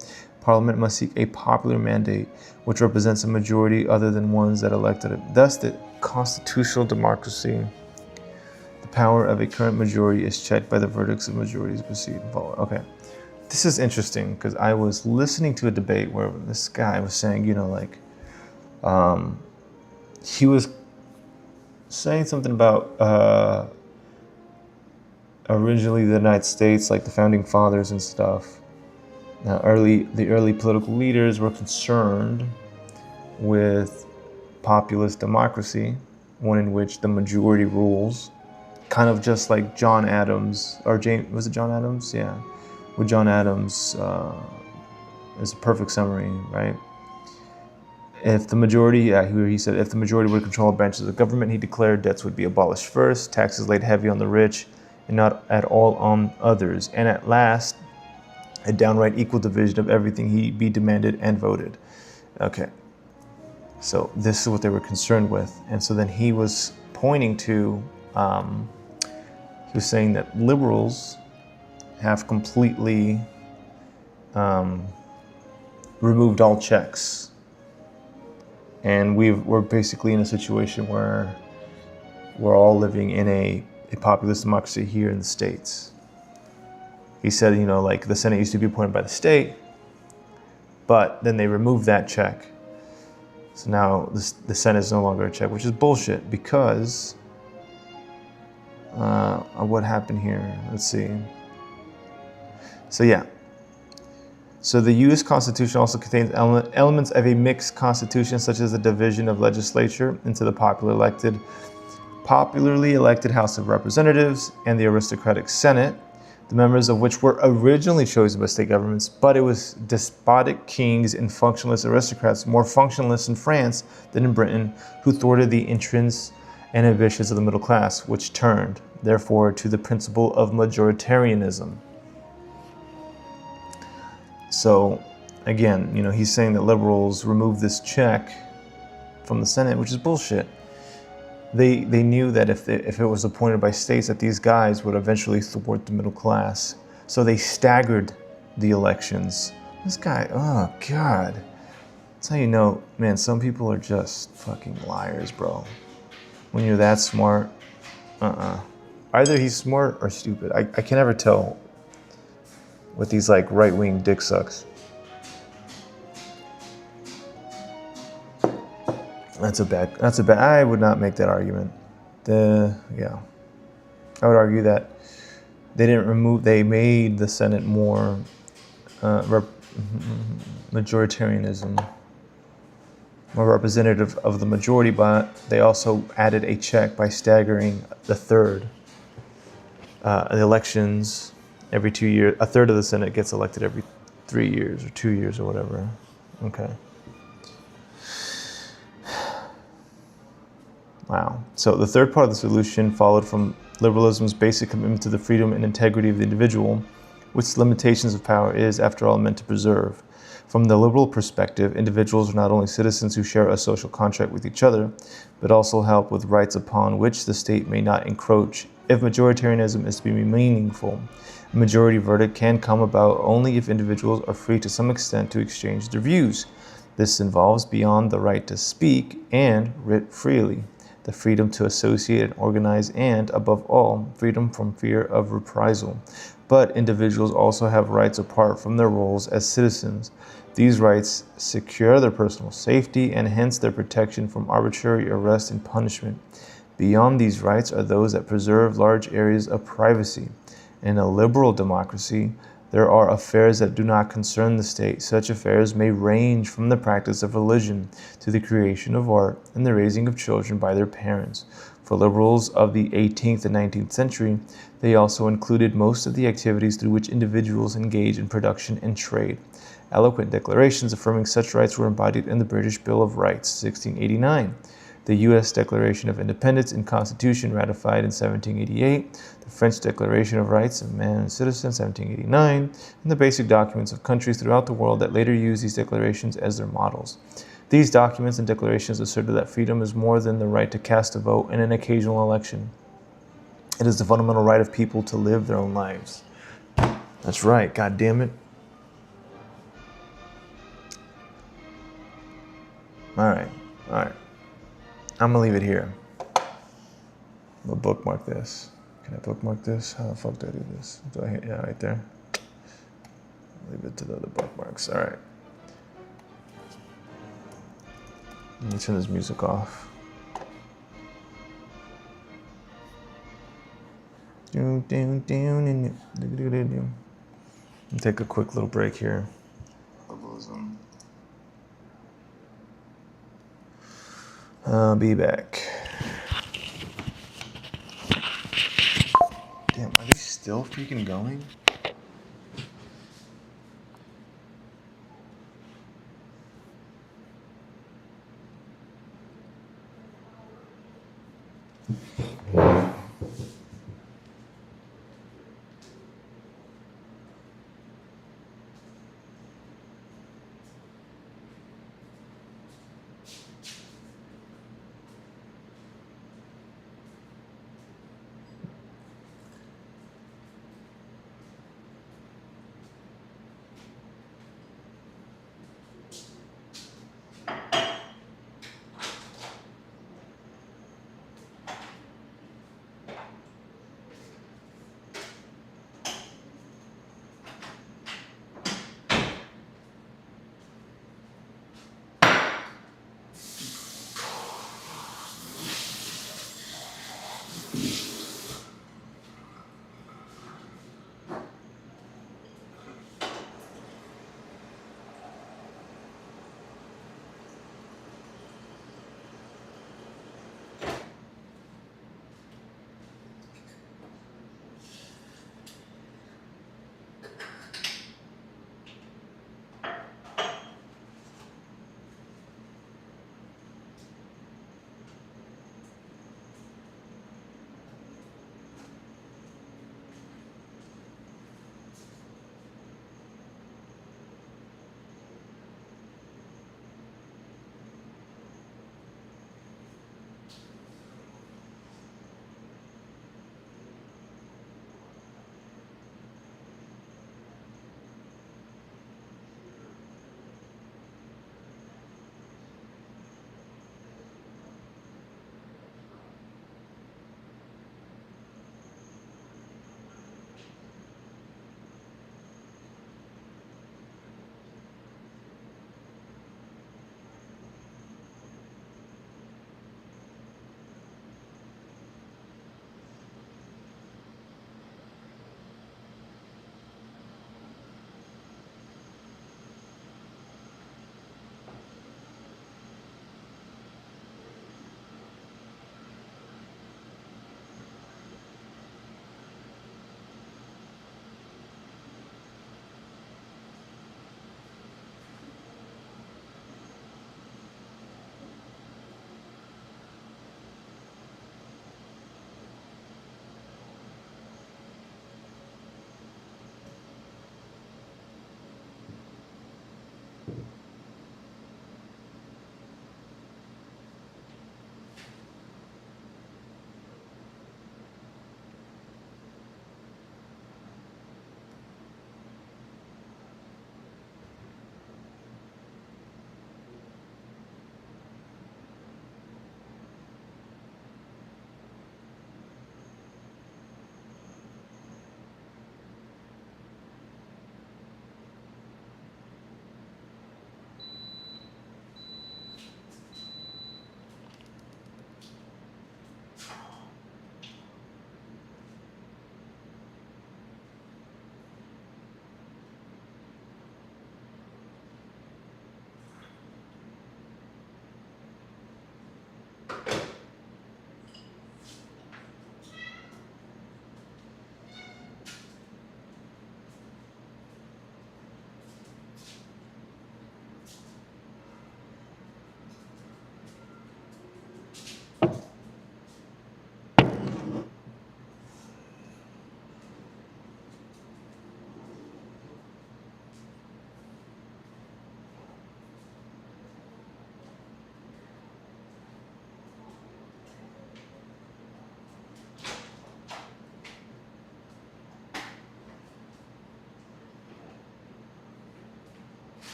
Parliament must seek a popular mandate, which represents a majority other than ones that elected it. Thus, the constitutional democracy, the power of a current majority, is checked by the verdicts of majorities preceding and follow. Okay, this is interesting because I was listening to a debate where this guy was saying, he was saying something about originally the United States, like the founding fathers and stuff. Now, the early political leaders were concerned with populist democracy, one in which the majority rules, kind of just like John Adams, or James, was it John Adams? Yeah, with John Adams is a perfect summary, right? If the majority, he said, if the majority would control branches of the government, he declared debts would be abolished first, taxes laid heavy on the rich, and not at all on others, and at last, a downright equal division of everything he be demanded and voted. Okay, so this is what they were concerned with. And so then he was pointing to, he was saying that liberals have completely removed all checks. And we're basically in a situation where we're all living in a populist democracy here in the States. He said, like the Senate used to be appointed by the state, but then they removed that check. So now the Senate is no longer a check, which is bullshit because what happened here? Let's see. So yeah. So the U.S. Constitution also contains elements of a mixed constitution, such as the division of legislature into the popularly elected House of Representatives and the aristocratic Senate, the members of which were originally chosen by state governments, but it was despotic kings and functionalist aristocrats, more functionalist in France than in Britain, who thwarted the interests and ambitions of the middle class, which turned, therefore, to the principle of majoritarianism. So, again, he's saying that liberals removed this check from the Senate, which is bullshit. They knew that if it was appointed by states, that these guys would eventually thwart the middle class. So they staggered the elections. This guy, oh God. That's how you know, man, some people are just fucking liars, bro. When you're that smart, Either he's smart or stupid. I can never tell with these like right-wing dick sucks. That's a bad, I would not make that argument. I would argue that they made the Senate more majoritarianism, more representative of the majority, but they also added a check by staggering the elections every 2 years. A third of the Senate gets elected every 3 years or 2 years or whatever. Okay. Wow. So the third part of the solution followed from liberalism's basic commitment to the freedom and integrity of the individual, which limitations of power is, after all, meant to preserve. From the liberal perspective, individuals are not only citizens who share a social contract with each other, but also help with rights upon which the state may not encroach. If majoritarianism is to be meaningful, a majority verdict can come about only if individuals are free to some extent to exchange their views. This involves, beyond the right to speak and writ freely, the freedom to associate and organize, and, above all, freedom from fear of reprisal. But individuals also have rights apart from their roles as citizens. These rights secure their personal safety and hence their protection from arbitrary arrest and punishment. Beyond these rights are those that preserve large areas of privacy. In a liberal democracy, there are affairs that do not concern the state. Such affairs may range from the practice of religion to the creation of art and the raising of children by their parents. For liberals of the 18th and 19th century, they also included most of the activities through which individuals engage in production and trade. Eloquent declarations affirming such rights were embodied in the British Bill of Rights, 1689, the U.S. Declaration of Independence and Constitution ratified in 1788, the French Declaration of Rights of Man and Citizen, 1789, and the basic documents of countries throughout the world that later used these declarations as their models. These documents and declarations asserted that freedom is more than the right to cast a vote in an occasional election. It is the fundamental right of people to live their own lives. That's right, God damn it. All right. I'm gonna leave it here. I'm gonna bookmark this. Can I bookmark this? How the fuck do I do this? Do I hit, yeah, right there. Leave it to the other bookmarks. All right. Let me turn this music off. Take a quick little break here. Liberalism. I'll be back. Damn, are they still freaking going?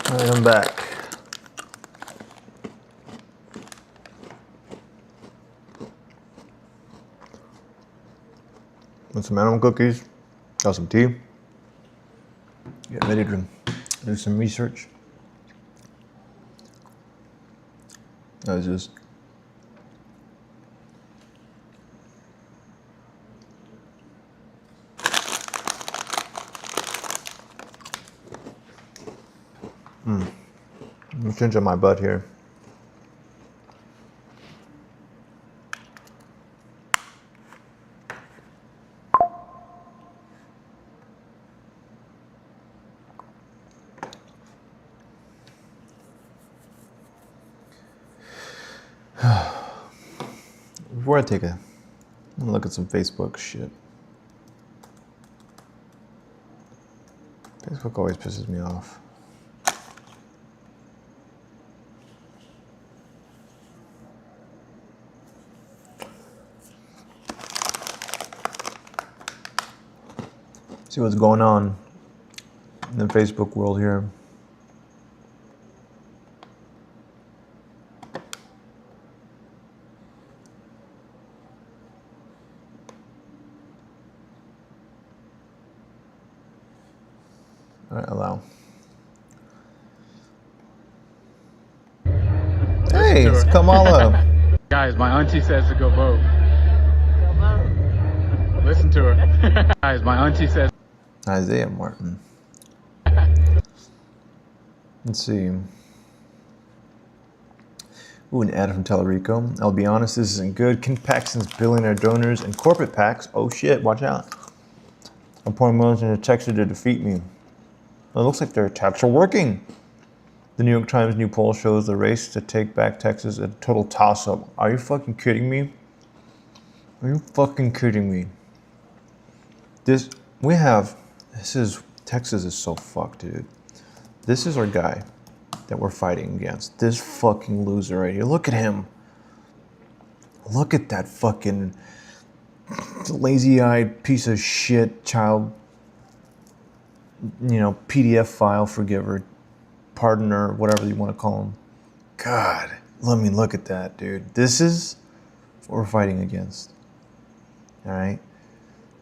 All right, I'm back. With some animal cookies, got some tea. Get ready to do some research. I was just I'm changing my butt here. Before I take a look at some Facebook shit. Facebook always pisses me off. See what's going on in the Facebook world here. All right, allow. Hey, it's Kamala. Guys, my auntie says to go vote. Go vote. Listen to her. Guys, my auntie says. Isaiah Martin. Let's see. Ooh, an ad from Tellurico. I'll be honest, this isn't good. Ken Paxton's billionaire donors and corporate PACs. Oh shit, watch out. I'm pouring millions into Texas to defeat me. Well, it looks like their attacks are working. The New York Times new poll shows the race to take back Texas a total toss-up. Are you fucking kidding me? Are you fucking kidding me? Texas is so fucked, dude. This is our guy that we're fighting against. This fucking loser right here. Look at him. Look at that fucking lazy-eyed piece of shit child, PDF file forgiver, pardoner, whatever you want to call him. God, let me look at that, dude. This is what we're fighting against. All right?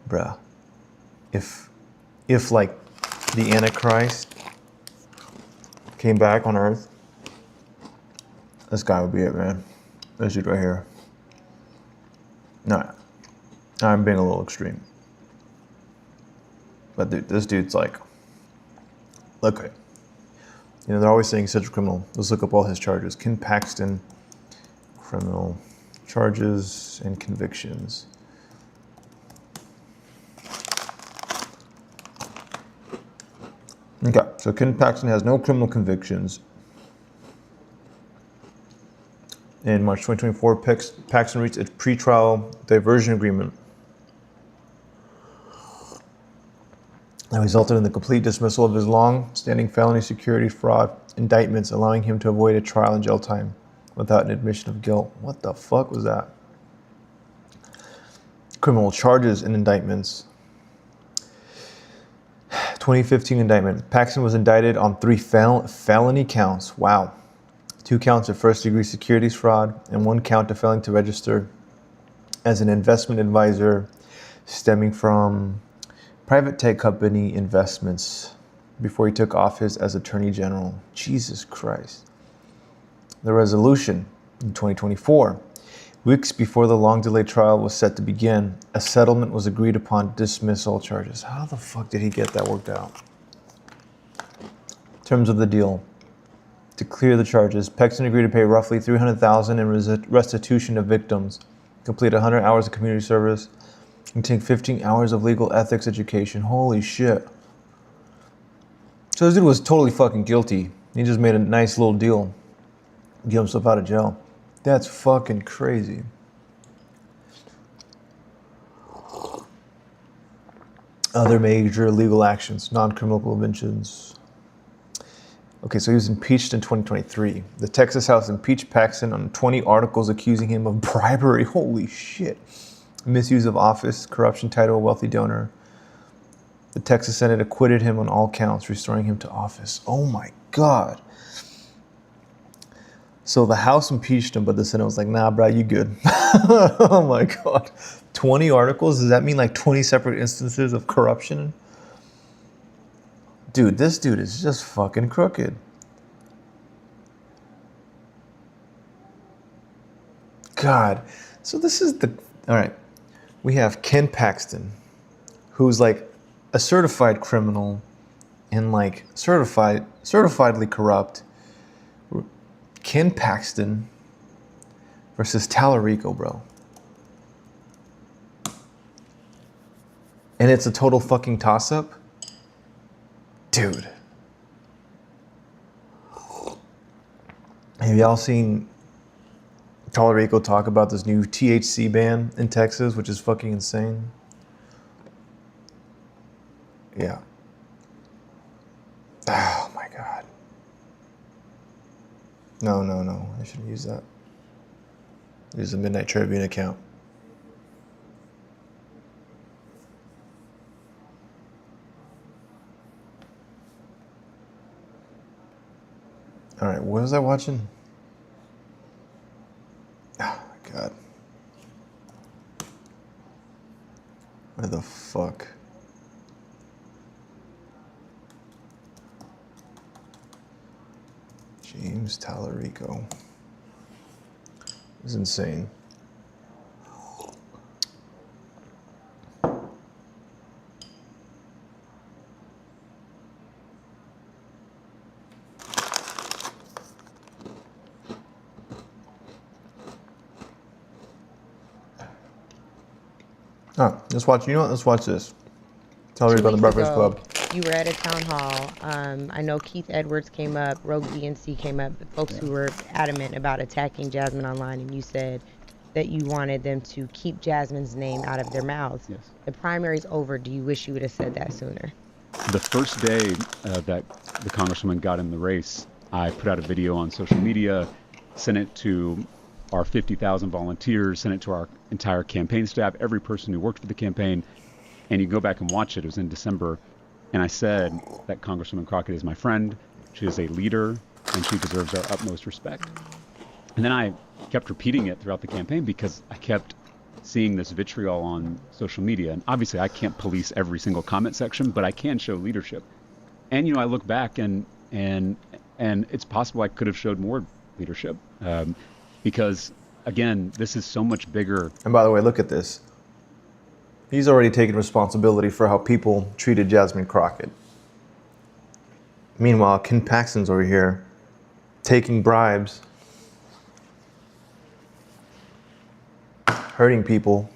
Bruh. If like the Antichrist came back on Earth, this guy would be it, man. This dude right here. No, I'm being a little extreme. But dude, this dude's like, look at it. They're always saying such a criminal. Let's look up all his charges. Ken Paxton, criminal charges and convictions. Okay, so Ken Paxton has no criminal convictions. In March 2024, Paxton reached a pretrial diversion agreement that resulted in the complete dismissal of his long-standing felony securities fraud indictments, allowing him to avoid a trial and jail time without an admission of guilt. What the fuck was that? Criminal charges and indictments. 2015 indictment. Paxton was indicted on 3 felony counts. Wow. 2 counts of first-degree securities fraud and 1 count of failing to register as an investment advisor stemming from private tech company investments before he took office as Attorney General. Jesus Christ. The resolution in 2024. Weeks before the long-delayed trial was set to begin, a settlement was agreed upon to dismiss all charges. How the fuck did he get that worked out? Terms of the deal. To clear the charges, Paxton agreed to pay roughly $300,000 in restitution of victims, complete 100 hours of community service, and take 15 hours of legal ethics education. Holy shit. So this dude was totally fucking guilty. He just made a nice little deal. Get himself out of jail. That's fucking crazy. Other major legal actions, non-criminal convictions. Okay, so he was impeached in 2023. The Texas House impeached Paxton on 20 articles accusing him of bribery. Holy shit. Misuse of office, corruption, title, wealthy donor. The Texas Senate acquitted him on all counts, restoring him to office. Oh my God. So the House impeached him, but the Senate was like, nah, bro, you good. Oh my God. 20 articles? Does that mean like 20 separate instances of corruption? Dude, this dude is just fucking crooked. God. So this is the... All right. We have Ken Paxton, who's like a certified criminal and like certifiedly corrupt. Ken Paxton versus Tallarico, bro. And it's a total fucking toss-up? Dude. Have y'all seen Tallarico talk about this new THC ban in Texas, which is fucking insane? Yeah. Oh my God. No. I shouldn't use that. Use the Midnight Tribune account. All right, what was I watching? Oh my God. Where the fuck? James Tallarico. This is insane. Let's watch. You know what? Let's watch this. Tallarico on the Breakfast Club. You were at a town hall. I know Keith Edwards came up, Rogue DNC came up, the folks who were adamant about attacking Jasmine online, and you said that you wanted them to keep Jasmine's name out of their mouths. Yes. The primary's over. Do you wish you would have said that sooner? The first day that the congresswoman got in the race, I put out a video on social media, sent it to our 50,000 volunteers, sent it to our entire campaign staff, every person who worked for the campaign, and you go back and watch it. It was in December. And I said that Congresswoman Crockett is my friend, she is a leader, and she deserves our utmost respect. And then I kept repeating it throughout the campaign because I kept seeing this vitriol on social media. And obviously I can't police every single comment section, but I can show leadership. And, you know, I look back and it's possible I could have showed more leadership because, again, this is so much bigger. And by the way, look at this. He's already taken responsibility for how people treated Jasmine Crockett. Meanwhile, Ken Paxton's over here taking bribes, hurting people,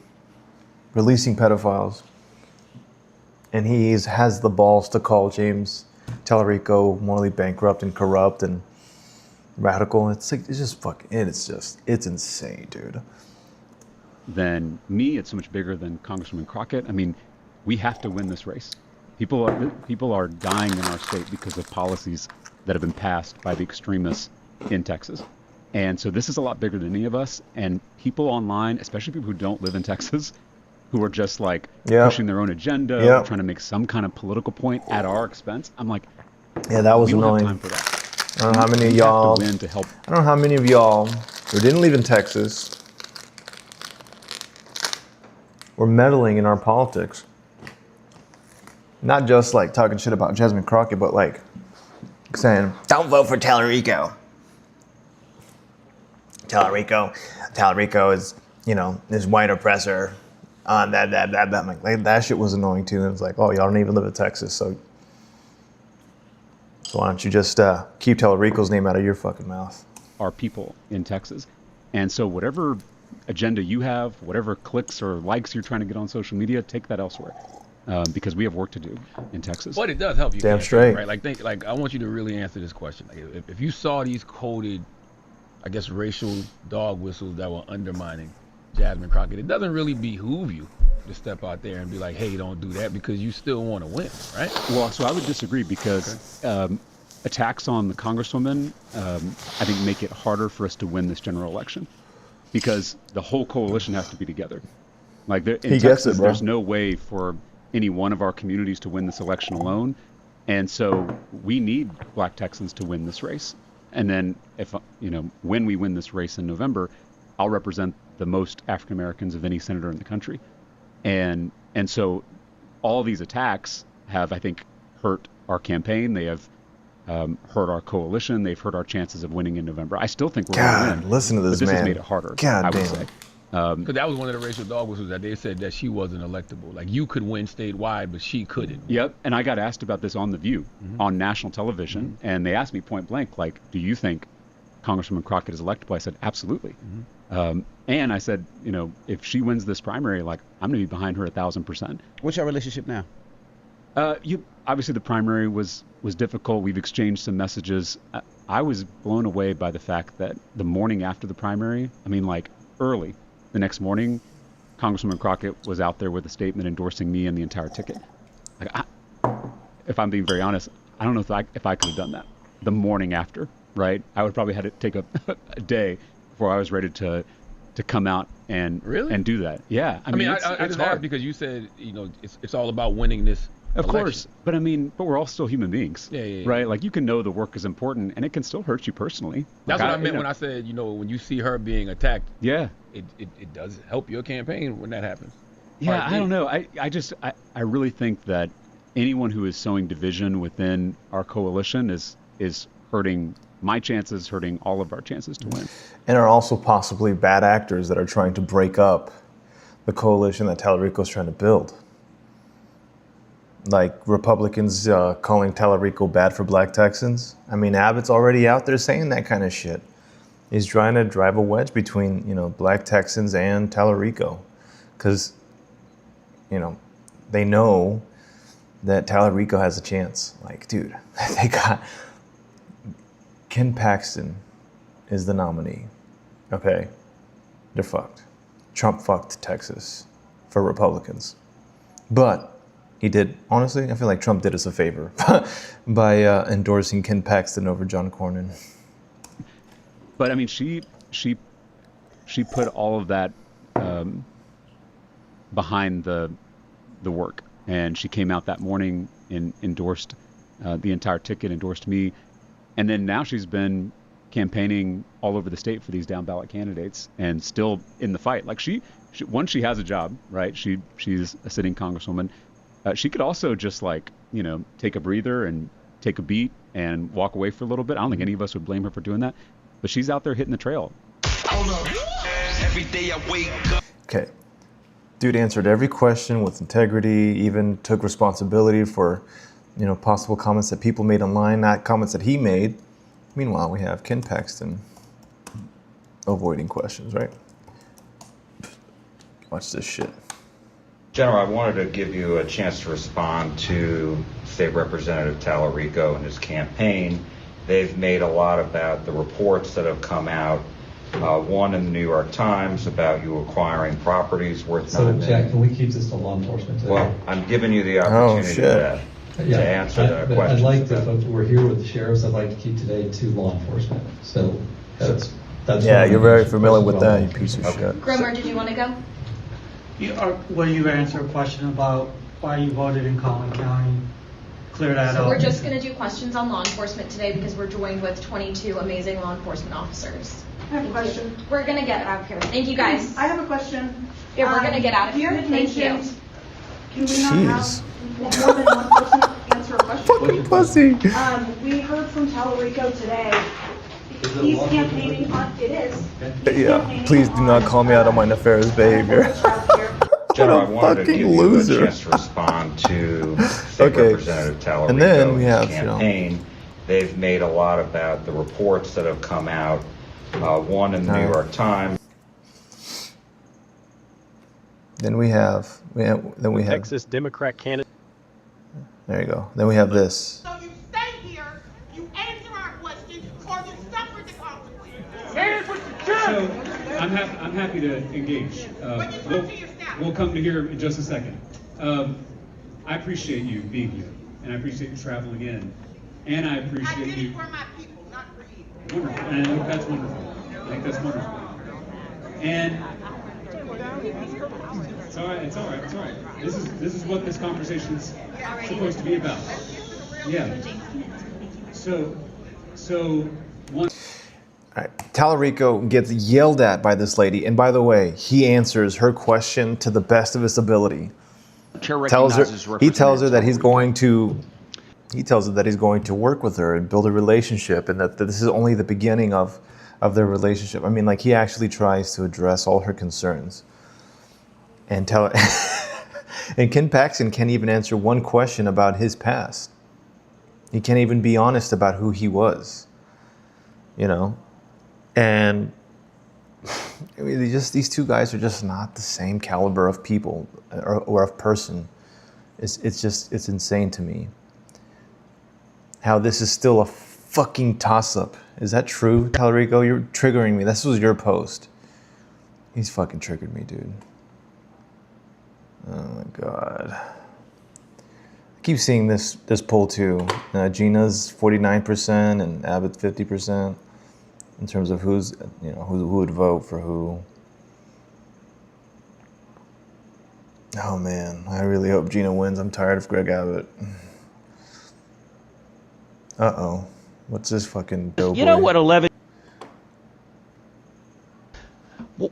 releasing pedophiles, and he has the balls to call James Tallarico morally bankrupt and corrupt and radical. It's like, it's just fucking, it's insane, dude. Than me, it's so much bigger than Congresswoman Crockett. I mean, we have to win this race. People are dying in our state because of policies that have been passed by the extremists in Texas. And so this is a lot bigger than any of us. And people online, especially people who don't live in Texas, who are just like pushing their own agenda, trying to make some kind of political point at our expense. I'm like, yeah, that was annoying. Have time for that. I don't know how many of y'all. Win to help. I don't know how many of y'all who didn't live in Texas were meddling in our politics. Not just like talking shit about Jasmine Crockett, but like saying, don't vote for Tallarico. Tallarico is, you know, this white oppressor. That. I'm like, that shit was annoying too. And it's like, oh, y'all don't even live in Texas, so why don't you just keep Tallarico's name out of your fucking mouth? Our people in Texas. And so whatever agenda you have, whatever clicks or likes you're trying to get on social media, take that elsewhere. Because we have work to do in Texas. But it does help you. Damn straight. Right? Like I want you to really answer this question. Like, if you saw these coded, I guess, racial dog whistles that were undermining Jasmine Crockett, it doesn't really behoove you to step out there and be like, hey, don't do that, because you still want to win, right? Well, so I would disagree because attacks on the Congresswoman, I think, make it harder for us to win this general election because the whole coalition has to be together. Like in Texas, there's no way for any one of our communities to win this election alone. And so we need Black Texans to win this race. And then if, when we win this race in November, I'll represent the most African Americans of any senator in the country. And so all these attacks have, I think, hurt our campaign. They have hurt our coalition. They've hurt our chances of winning in November. I still think we're going to win. Listen to this, but this man. has made it harder, God I would damn. say. Because that was one of the racial dog whistles that they said that she wasn't electable. Like, you could win statewide, but she couldn't. Yep, and I got asked about this on The View, on national television, and they asked me point blank, like, do you think Congresswoman Crockett is electable? I said, absolutely. And I said, if she wins this primary, like, I'm going to be behind her 1,000%. What's your relationship now? Obviously the primary was difficult. We've exchanged some messages. I was blown away by the fact that the morning after the primary, early, the next morning, Congresswoman Crockett was out there with a statement endorsing me and the entire ticket. If I'm being very honest, I don't know if I could have done that the morning after, right? I would probably had to take a day before I was ready to come out and do that. Yeah, I mean, it's hard because you said it's all about winning this. Of election. course, but we're all still human beings, right? Like, you can know the work is important, and it can still hurt you personally. That's what I meant when I said, when you see her being attacked. Yeah, it does help your campaign when that happens. Yeah, I don't know. I really think that anyone who is sowing division within our coalition is hurting my chances, hurting all of our chances to win. And are also possibly bad actors that are trying to break up the coalition that Tallarico's trying to build. Like Republicans calling Tallarico bad for Black Texans. I mean, Abbott's already out there saying that kind of shit. He's trying to drive a wedge between, Black Texans and Tallarico. Because, they know that Tallarico has a chance. Like, dude, they got... Ken Paxton is the nominee. Okay? They're fucked. Trump fucked Texas for Republicans. But he did, honestly, I feel like Trump did us a favor by endorsing Ken Paxton over John Cornyn. But I mean, she put all of that behind the work, and she came out that morning and endorsed the entire ticket, endorsed me, and then now she's been campaigning all over the state for these down ballot candidates and still in the fight. Like, she once she has a job, right? She's a sitting congresswoman. She could also just take a breather and take a beat and walk away for a little bit. I don't think any of us would blame her for doing that, but she's out there hitting the trail. Every day I wake up. Okay. Dude answered every question with integrity, even took responsibility for, possible comments that people made online, not comments that he made. Meanwhile, we have Ken Paxton avoiding questions, right? Watch this shit. General, I wanted to give you a chance to respond to State Representative Tallarico and his campaign. They've made a lot about the reports that have come out. One in the New York Times about you acquiring properties worth So, Jack, can we keep this to law enforcement today? Well, I'm giving you the opportunity to answer that question. I'd like to, if we're here with the sheriffs, I'd like to keep today to law enforcement. So that's yeah, you're very familiar with that, you piece of shit. Gromer, did you want to go? Will you answer a question about why you voted in Collin County? Clear that up. So we're just going to do questions on law enforcement today because we're joined with 22 amazing law enforcement officers. I have a question. We're going to get out of here. Thank you, guys. I have a question. Yeah, we're going to get out of here. Thank you. Can we not have more than one person answer a question? Fucking pussy. We heard from Tallarico today. He's campaigning on, it is. Yeah, please do not call me out on my nefarious behavior. General, I What a wanted to fucking give loser. you a chance to respond to State Representative Tallarico And then we and have, his campaign. They've made a lot about the reports that have come out. One in the New York Times. Then we have Texas Democrat candidate. There you go. Then we have this. So you stay here, you answer our questions, or you suffer the consequences. So I'm happy to engage. We'll come to here in just a second. I appreciate you being here, and I appreciate you traveling in, and I appreciate I did you. it for my people, not for you. Wonderful. And I think that's wonderful. I think that's wonderful. And It's all right. It's all right. It's all right. This is what this conversation is supposed to be about. Yeah. So one. All right. Tallarico gets yelled at by this lady, and by the way, he answers her question to the best of his ability. He tells her that he's going to work with her and build a relationship, and that this is only the beginning of their relationship. I mean, like, he actually tries to address all her concerns. And and Ken Paxton can't even answer one question about his past. He can't even be honest about who he was. You know? And I mean, these two guys are just not the same caliber of people or of person. It's insane to me how this is still a fucking toss-up. Is that true, Tallarico? You're triggering me. This was your post. He's fucking triggered me, dude. Oh my god. I keep seeing this poll too. Gina's 49% and Abbott's 50% in terms of who would vote for who. Oh man, I really hope Gina wins. I'm tired of Greg Abbott. Uh-oh. What's this fucking doughboy? You know what 11...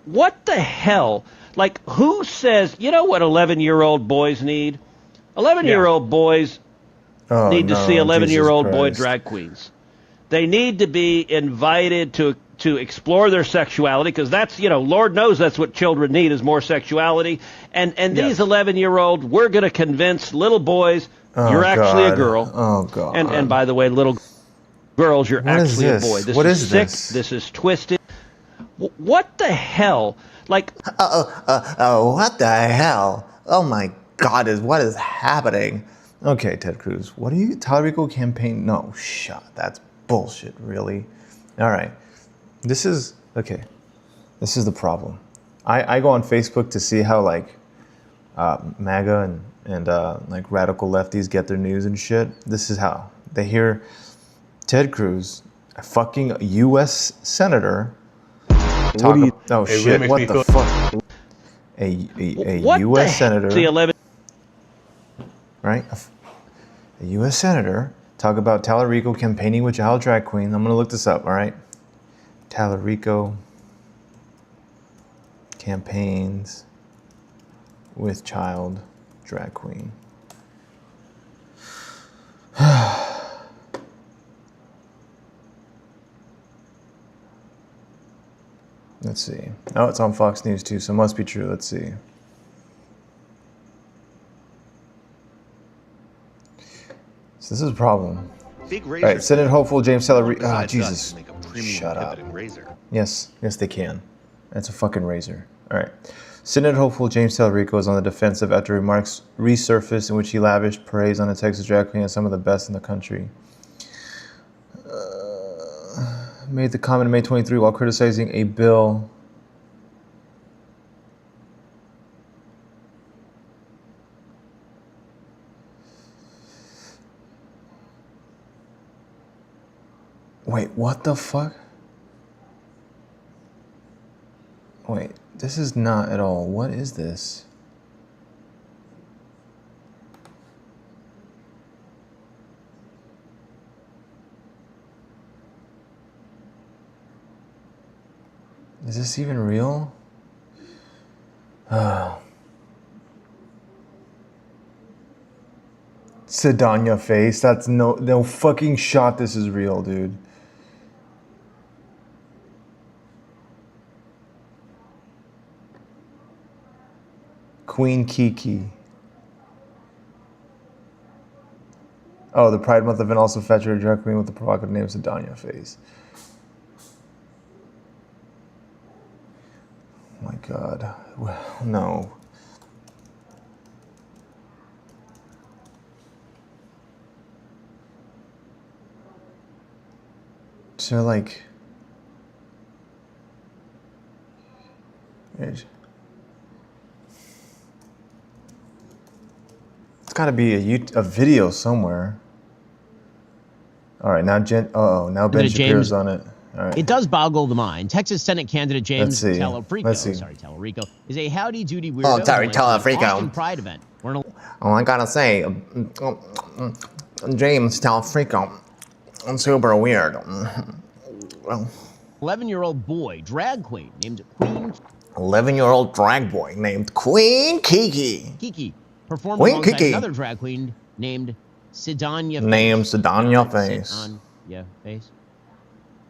What the hell? Like, who says, you know what 11-year-old boys need? 11-year-old boys need to see 11-year-old boy drag queens. They need to be invited to explore their sexuality, because that's, Lord knows that's what children need, is more sexuality. And these 11-year-old, we're going to convince little boys, you're actually a girl. Oh, God. And by the way, little girls, you're actually a boy. This is sick. This is twisted. What the hell? Like, what the hell? Oh my God, what is happening? Okay, Ted Cruz, what are you, Tallarico campaign? No, that's bullshit, really? All right, this is the problem. I go on Facebook to see how, like, MAGA and like radical lefties get their news and shit. This is how they hear Ted Cruz, a fucking U.S. senator, talk about, oh shit, what the fuck? A U.S. senator, right? A U.S. senator talk about Tallarico campaigning with child drag queen. I'm gonna look this up, all right? Tallarico campaigns with child drag queen. Let's see. Oh, it's on Fox News too, so it must be true. Let's see. So this is a problem. All right, Senate hopeful James Tallarico. Ah, Jesus. Shut up. Yes, they can. That's a fucking razor. All right. Senate hopeful James Tallarico is on the defensive after remarks resurfaced in which he lavished praise on a Texas drag queen as some of the best in the country. Made the comment in May 23 while criticizing a bill Wait, what the fuck? Wait, this is not at all. What is this? Is this even real? Sedania face. That's no fucking shot. This is real, dude. Queen Kiki. Oh, the Pride Month event also featured a drag queen with the provocative name Sedania face. Oh my God. Well, no. So, like, it's got to be a video somewhere. All right, now now Ben Shapiro's on it. All right. It does boggle the mind. Texas Senate candidate James Let's see. Tallarico is a howdy-doody weirdo. Oh, sorry, who went to an Tallarico. Austin Pride event. Oh, I gotta say, James Tallarico, I'm super weird. Well, 11-year-old boy drag queen named Queen 11-year-old drag boy named Queen Kiki. performed Queen alongside Kiki. another drag queen named Sidanya Face.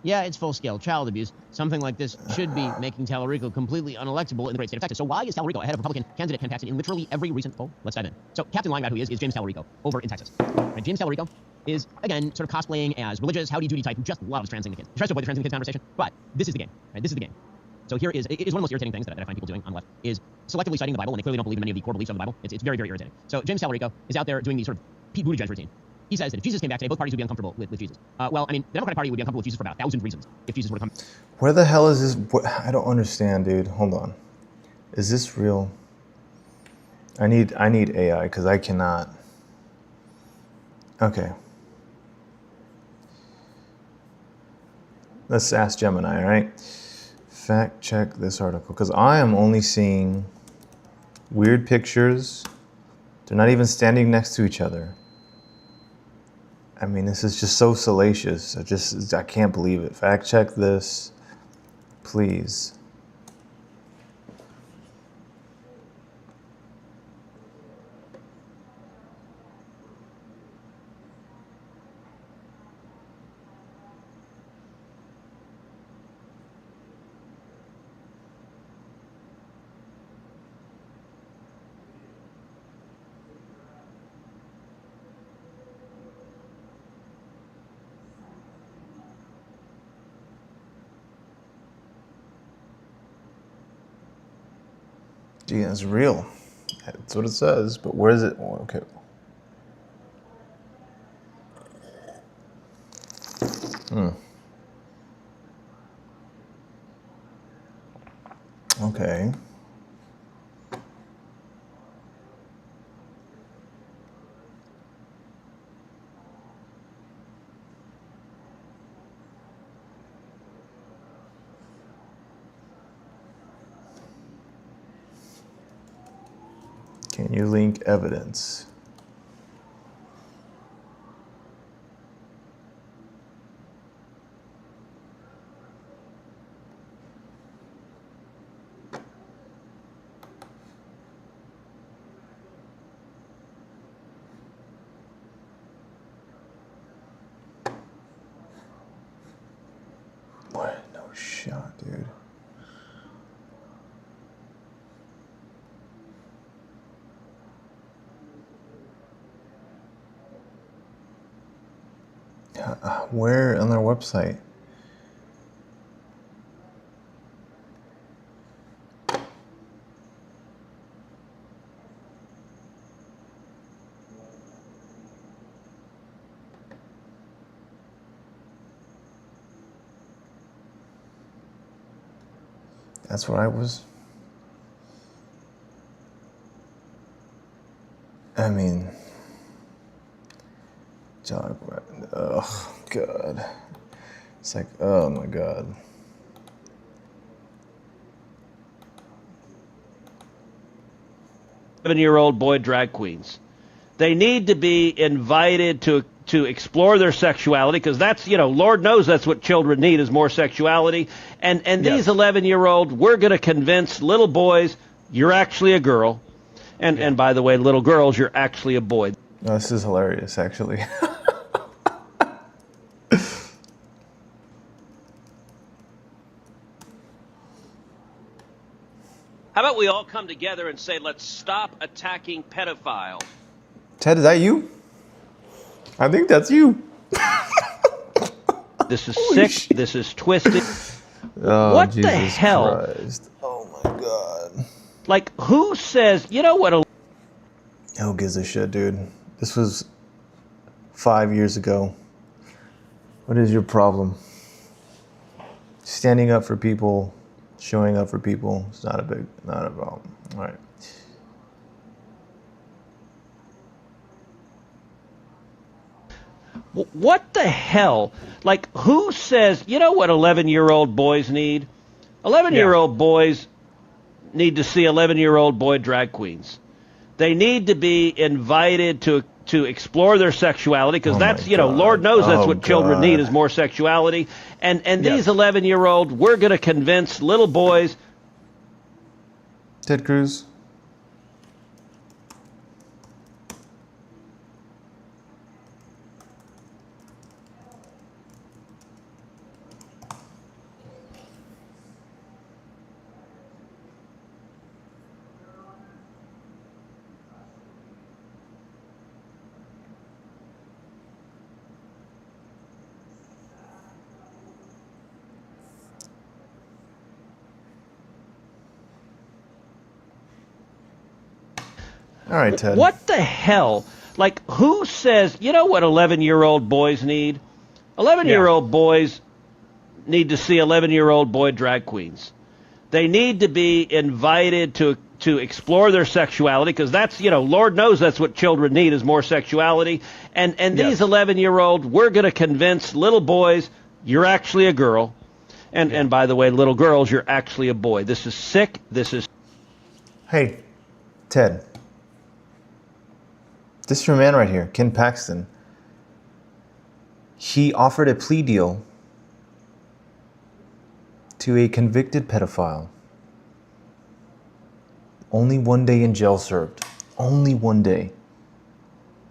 Yeah, it's full-scale child abuse. Something like this should be making Tallarico completely unelectable in the great state of Texas. So why is Tallarico ahead of Republican candidate Ken Paxton in literally every recent poll? Let's dive in. So Captain lying about who he is James Tallarico over in Texas. Right, James Tallarico is, again, sort of cosplaying as religious, howdy-doody type who just loves transing the kids. He tries to avoid the transing the kids conversation, but this is the game. Right? This is the game. So here is, it is one of the most irritating things that I find people doing on the left, is selectively citing the Bible when they clearly don't believe in any of the core beliefs of the Bible. It's very, very irritating. So James Tallarico is out there doing the sort of Pete Buttigieg routine. He says that if Jesus came back today, both parties would be uncomfortable with Jesus. Well, I mean, the Democratic Party would be uncomfortable with Jesus for about 1,000 reasons if Jesus were to come. Where the hell is this? I don't understand, dude. Hold on. Is this real? I need AI because I cannot. Okay. Let's ask Gemini, all right? Fact check this article because I am only seeing weird pictures. They're not even standing next to each other. I mean, this is just so salacious. I can't believe it. Fact check this, please. Gee, that's real. That's what it says, but where is it? Oh, okay. Okay. Can you link evidence? What? No shot, dude. Where on their website? That's what I was. I mean, oh God. It's like, oh my God. Seven-year-old boy drag queens. They need to be invited to explore their sexuality, because that's, Lord knows that's what children need, is more sexuality. And these 11-year-old, we're going to convince little boys, you're actually a girl. And by the way, little girls, you're actually a boy. No, this is hilarious, actually. How about we all come together and say, let's stop attacking pedophiles? Ted, is that you? I think that's you. This is sick. Shit. This is twisted. Oh, what Jesus the hell? Christ. Oh my God. Like, who says, you know what? Who gives a shit, dude? This was 5 years ago. What is your problem? Standing up for people, showing up for people, it's not a problem. All right. What the hell? Like, who says, you know what 11-year-old boys need? 11-year-old boys need to see 11-year-old boy drag queens. They need to be invited to explore their sexuality, because that's, you know, Lord knows that's what children need is more sexuality. And these 11-year-old, we're going to convince little boys. Ted Cruz. All right, Ted. What the hell? Like, who says, you know what 11-year-old boys need? 11-year-old boys need to see 11-year-old boy drag queens. They need to be invited to explore their sexuality, because that's, you know, Lord knows that's what children need is more sexuality. And these 11-year-old, we're going to convince little boys, you're actually a girl. And by the way, little girls, you're actually a boy. This is sick. This is... Hey, Ted. This is your man right here, Ken Paxton. He offered a plea deal to a convicted pedophile. Only 1 day in jail served. Only 1 day.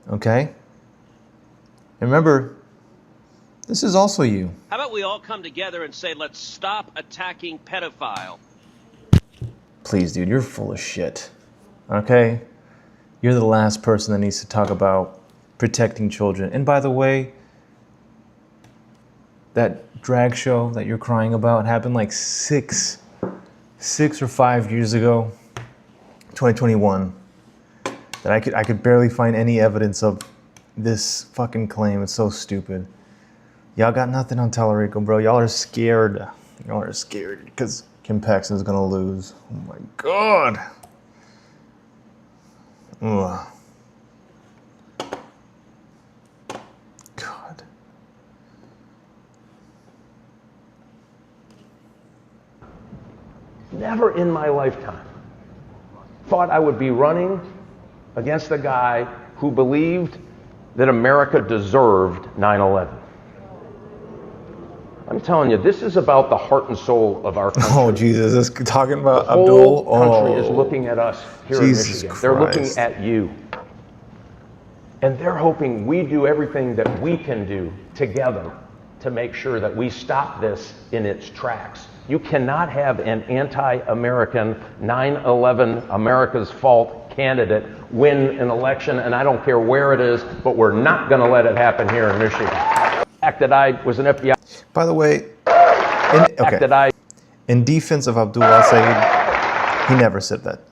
Okay? And remember, this is also you. How about we all come together and say, let's stop attacking pedophile? Please, dude, you're full of shit. Okay? You're the last person that needs to talk about protecting children. And by the way, that drag show that you're crying about happened like six or 5 years ago, 2021, that I could barely find any evidence of this fucking claim. It's so stupid. Y'all got nothing on Tallarico, bro. Y'all are scared. Y'all are scared because Kim Paxton's gonna lose. Oh my God. Ugh. God. Never in my lifetime thought I would be running against a guy who believed that America deserved 9/11. I'm telling you, this is about the heart and soul of our country. Oh, Jesus. This talking about the whole Abdul. country is looking at us here Jesus in Michigan. Christ. They're looking at you. And they're hoping we do everything that we can do together to make sure that we stop this in its tracks. You cannot have an anti-American 9/11 America's fault candidate win an election, and I don't care where it is, but we're not going to let it happen here in Michigan. The fact that I was an FBI... By the way, in defense of Abdul Saeed, he never said that.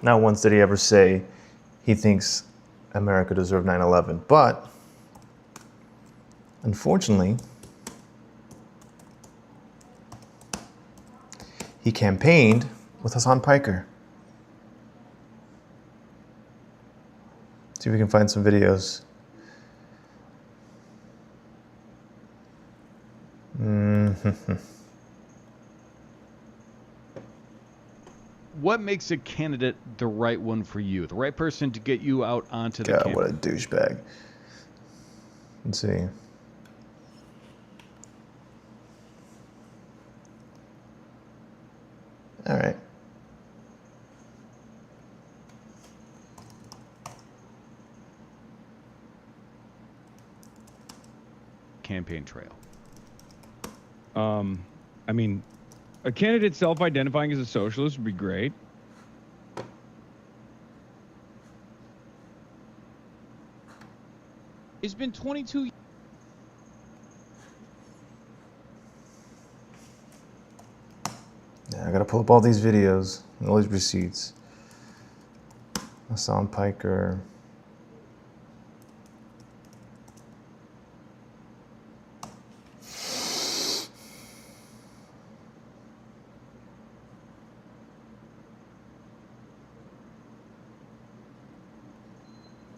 Not once did he ever say he thinks America deserved 9/11. But, unfortunately, he campaigned with Hassan Piker. See if we can find some videos. What makes a candidate the right one for you? The right person to get you out onto the God, campaign? what a douchebag. Let's see. All right. Campaign trail. I mean, a candidate self-identifying as a socialist would be great. It's been 22 years. Yeah, I gotta pull up all these videos and all these receipts. Hassan Piker.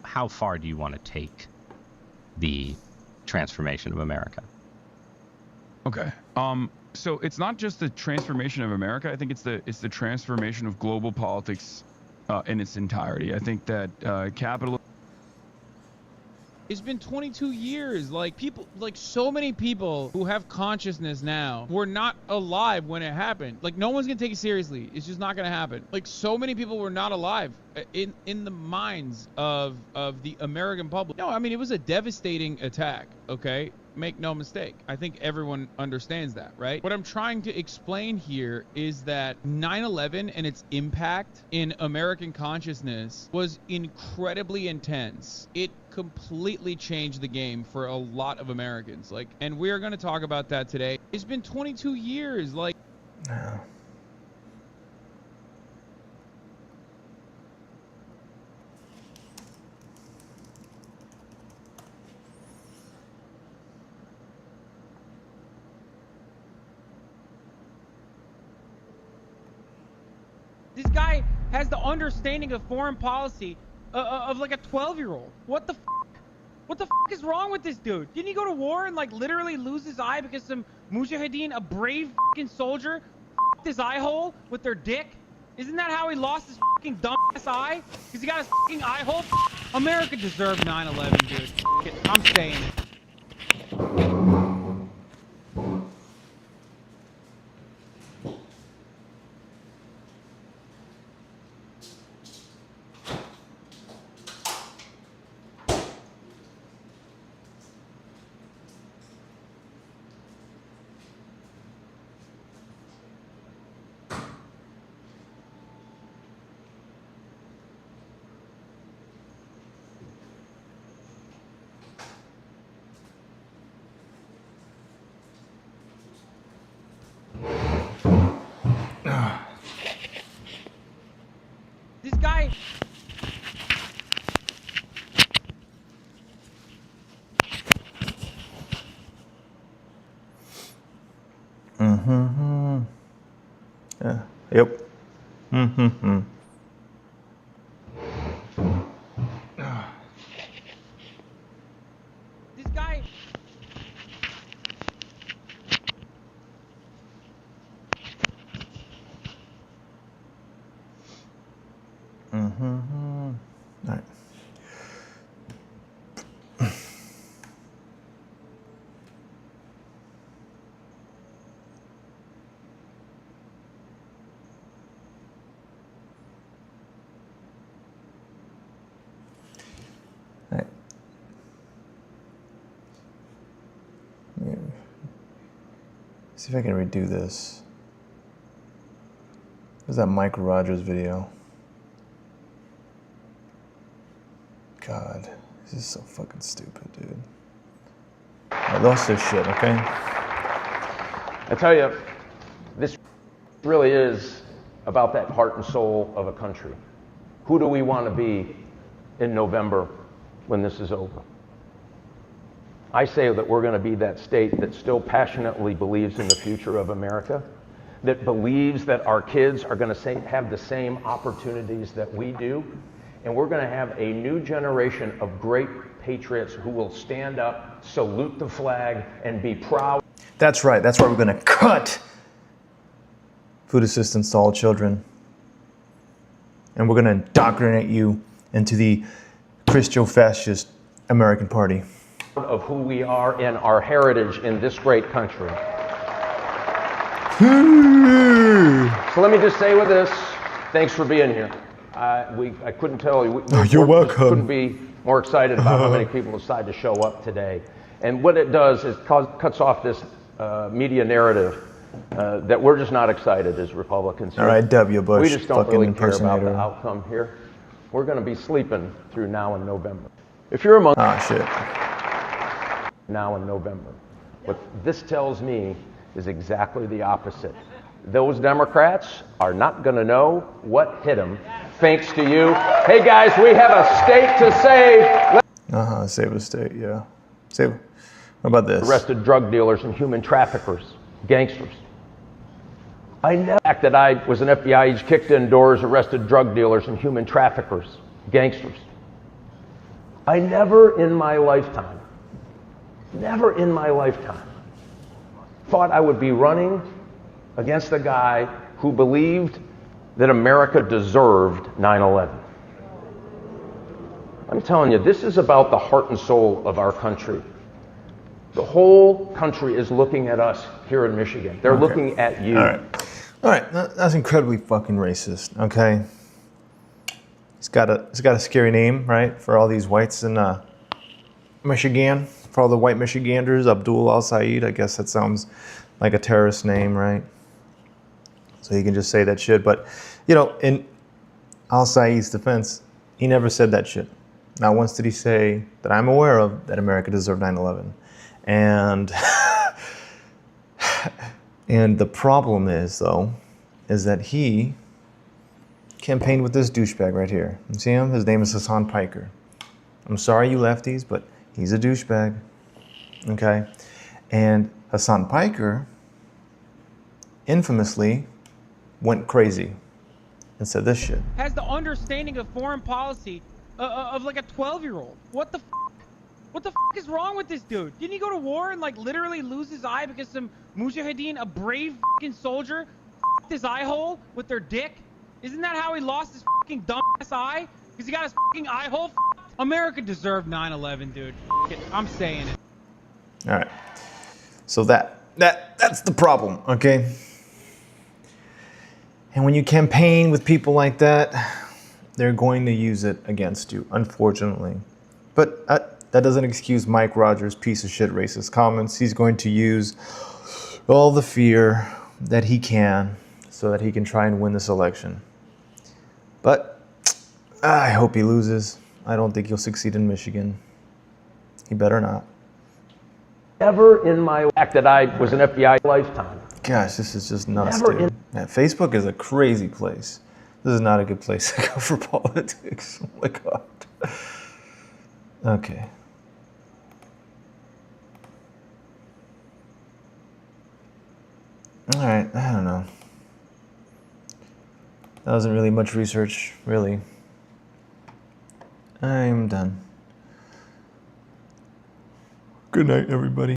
How far do you want to take the transformation of America. Okay. So it's not just the transformation of America. I think it's the transformation of global politics in its entirety. I think that capitalism. It's been 22 years. Like, people, like, so many people who have consciousness now were not alive when it happened. Like, no one's gonna take it seriously. It's just not gonna happen. Like, so many people were not alive in the minds of the American public. No, I mean, it was a devastating attack, okay? Make no mistake. I think everyone understands that, right? What I'm trying to explain here is that 9/11 and its impact in American consciousness was incredibly intense. It completely changed the game for a lot of Americans. Like, and we're going to talk about that today. It's been 22 years. Like, yeah. this guy has the understanding of foreign policy of like a 12-year-old. What the f***? What the f*** is wrong with this dude? Didn't he go to war and like literally lose his eye because some mujahideen, a brave f***ing soldier, f***ed his eye hole with their dick? Isn't that how he lost his f***ing dumbass eye? Because he got his f***ing eye hole? America deserved 9/11, dude. F*** it. I'm saying it. This guy... Mm-hmm. Yeah. Yep. Mm-hmm. This guy... Mm-hmm. All right. All right. Yeah. See if I can redo this. There's that Mike Rogers video. God, this is so fucking stupid, dude. I lost this shit, okay? I tell you, this really is about that heart and soul of a country. Who do we want to be in November when this is over? I say that we're going to be that state that still passionately believes in the future of America, that believes that our kids are going to have the same opportunities that we do, and we're going to have a new generation of great patriots who will stand up, salute the flag, and be proud. That's right. That's why we're going to cut food assistance to all children. And we're going to indoctrinate you into the Christo-fascist American Party. Of who we are and our heritage in this great country. So let me just say with this, thanks for being here. I couldn't tell you. You're welcome. Couldn't be more excited about how many people decide to show up today. And what it does is cuts off this media narrative that we're just not excited as Republicans here. All right, W. Bush, we just don't fucking really care about the impersonator. outcome here. We're going to be sleeping through now and November. If you're among now in November, what this tells me is exactly the opposite. Those Democrats are not going to know what hit them, thanks to you. Hey guys, we have a state to save. Save a state, yeah. Save. What about this? Arrested drug dealers and human traffickers, gangsters. I know the fact that I was an FBI agent, kicked in doors, arrested drug dealers and human traffickers, gangsters. I never in my lifetime Never in my lifetime thought I would be running against a guy who believed that America deserved 9/11. I'm telling you, this is about the heart and soul of our country. The whole country is looking at us here in Michigan. They're looking at you. All right, that's incredibly fucking racist, okay? It's got a scary name, right? For all these whites in Michigan, for all the white Michiganders, Abdul al-Said, I guess that sounds like a terrorist name, right? So he can just say that shit. But, you know, in al-Said's defense, he never said that shit. Not once did he say that I'm aware of that America deserved 9/11. And and the problem is, though, is that he campaigned with this douchebag right here. You see him? His name is Hassan Piker. I'm sorry, you lefties, but he's a douchebag. Okay? And Hassan Piker infamously went crazy and said this shit. Has the understanding of foreign policy of like a 12-year-old. What the f***? What the f*** is wrong with this dude? Didn't he go to war and like literally lose his eye because some mujahideen, a brave f***ing soldier, f***ed his eye hole with their dick? Isn't that how he lost his f***ing dumbass eye? Because he got his f***ing eye hole f***ed? America deserved 9/11, dude. F*** it. I'm saying it. All right. So that's the problem, okay? And when you campaign with people like that, they're going to use it against you, unfortunately. But that doesn't excuse Mike Rogers' piece of shit racist comments. He's going to use all the fear that he can so that he can try and win this election. But I hope he loses. I don't think he'll succeed in Michigan. He better not. Never in my fact that I was an FBI lifetime. Gosh, this is just nuts, Never dude. Man, Facebook is a crazy place. This is not a good place to go for politics. Oh my God. Okay. All right, I don't know. That wasn't really much research, really. I'm done. Good night, everybody.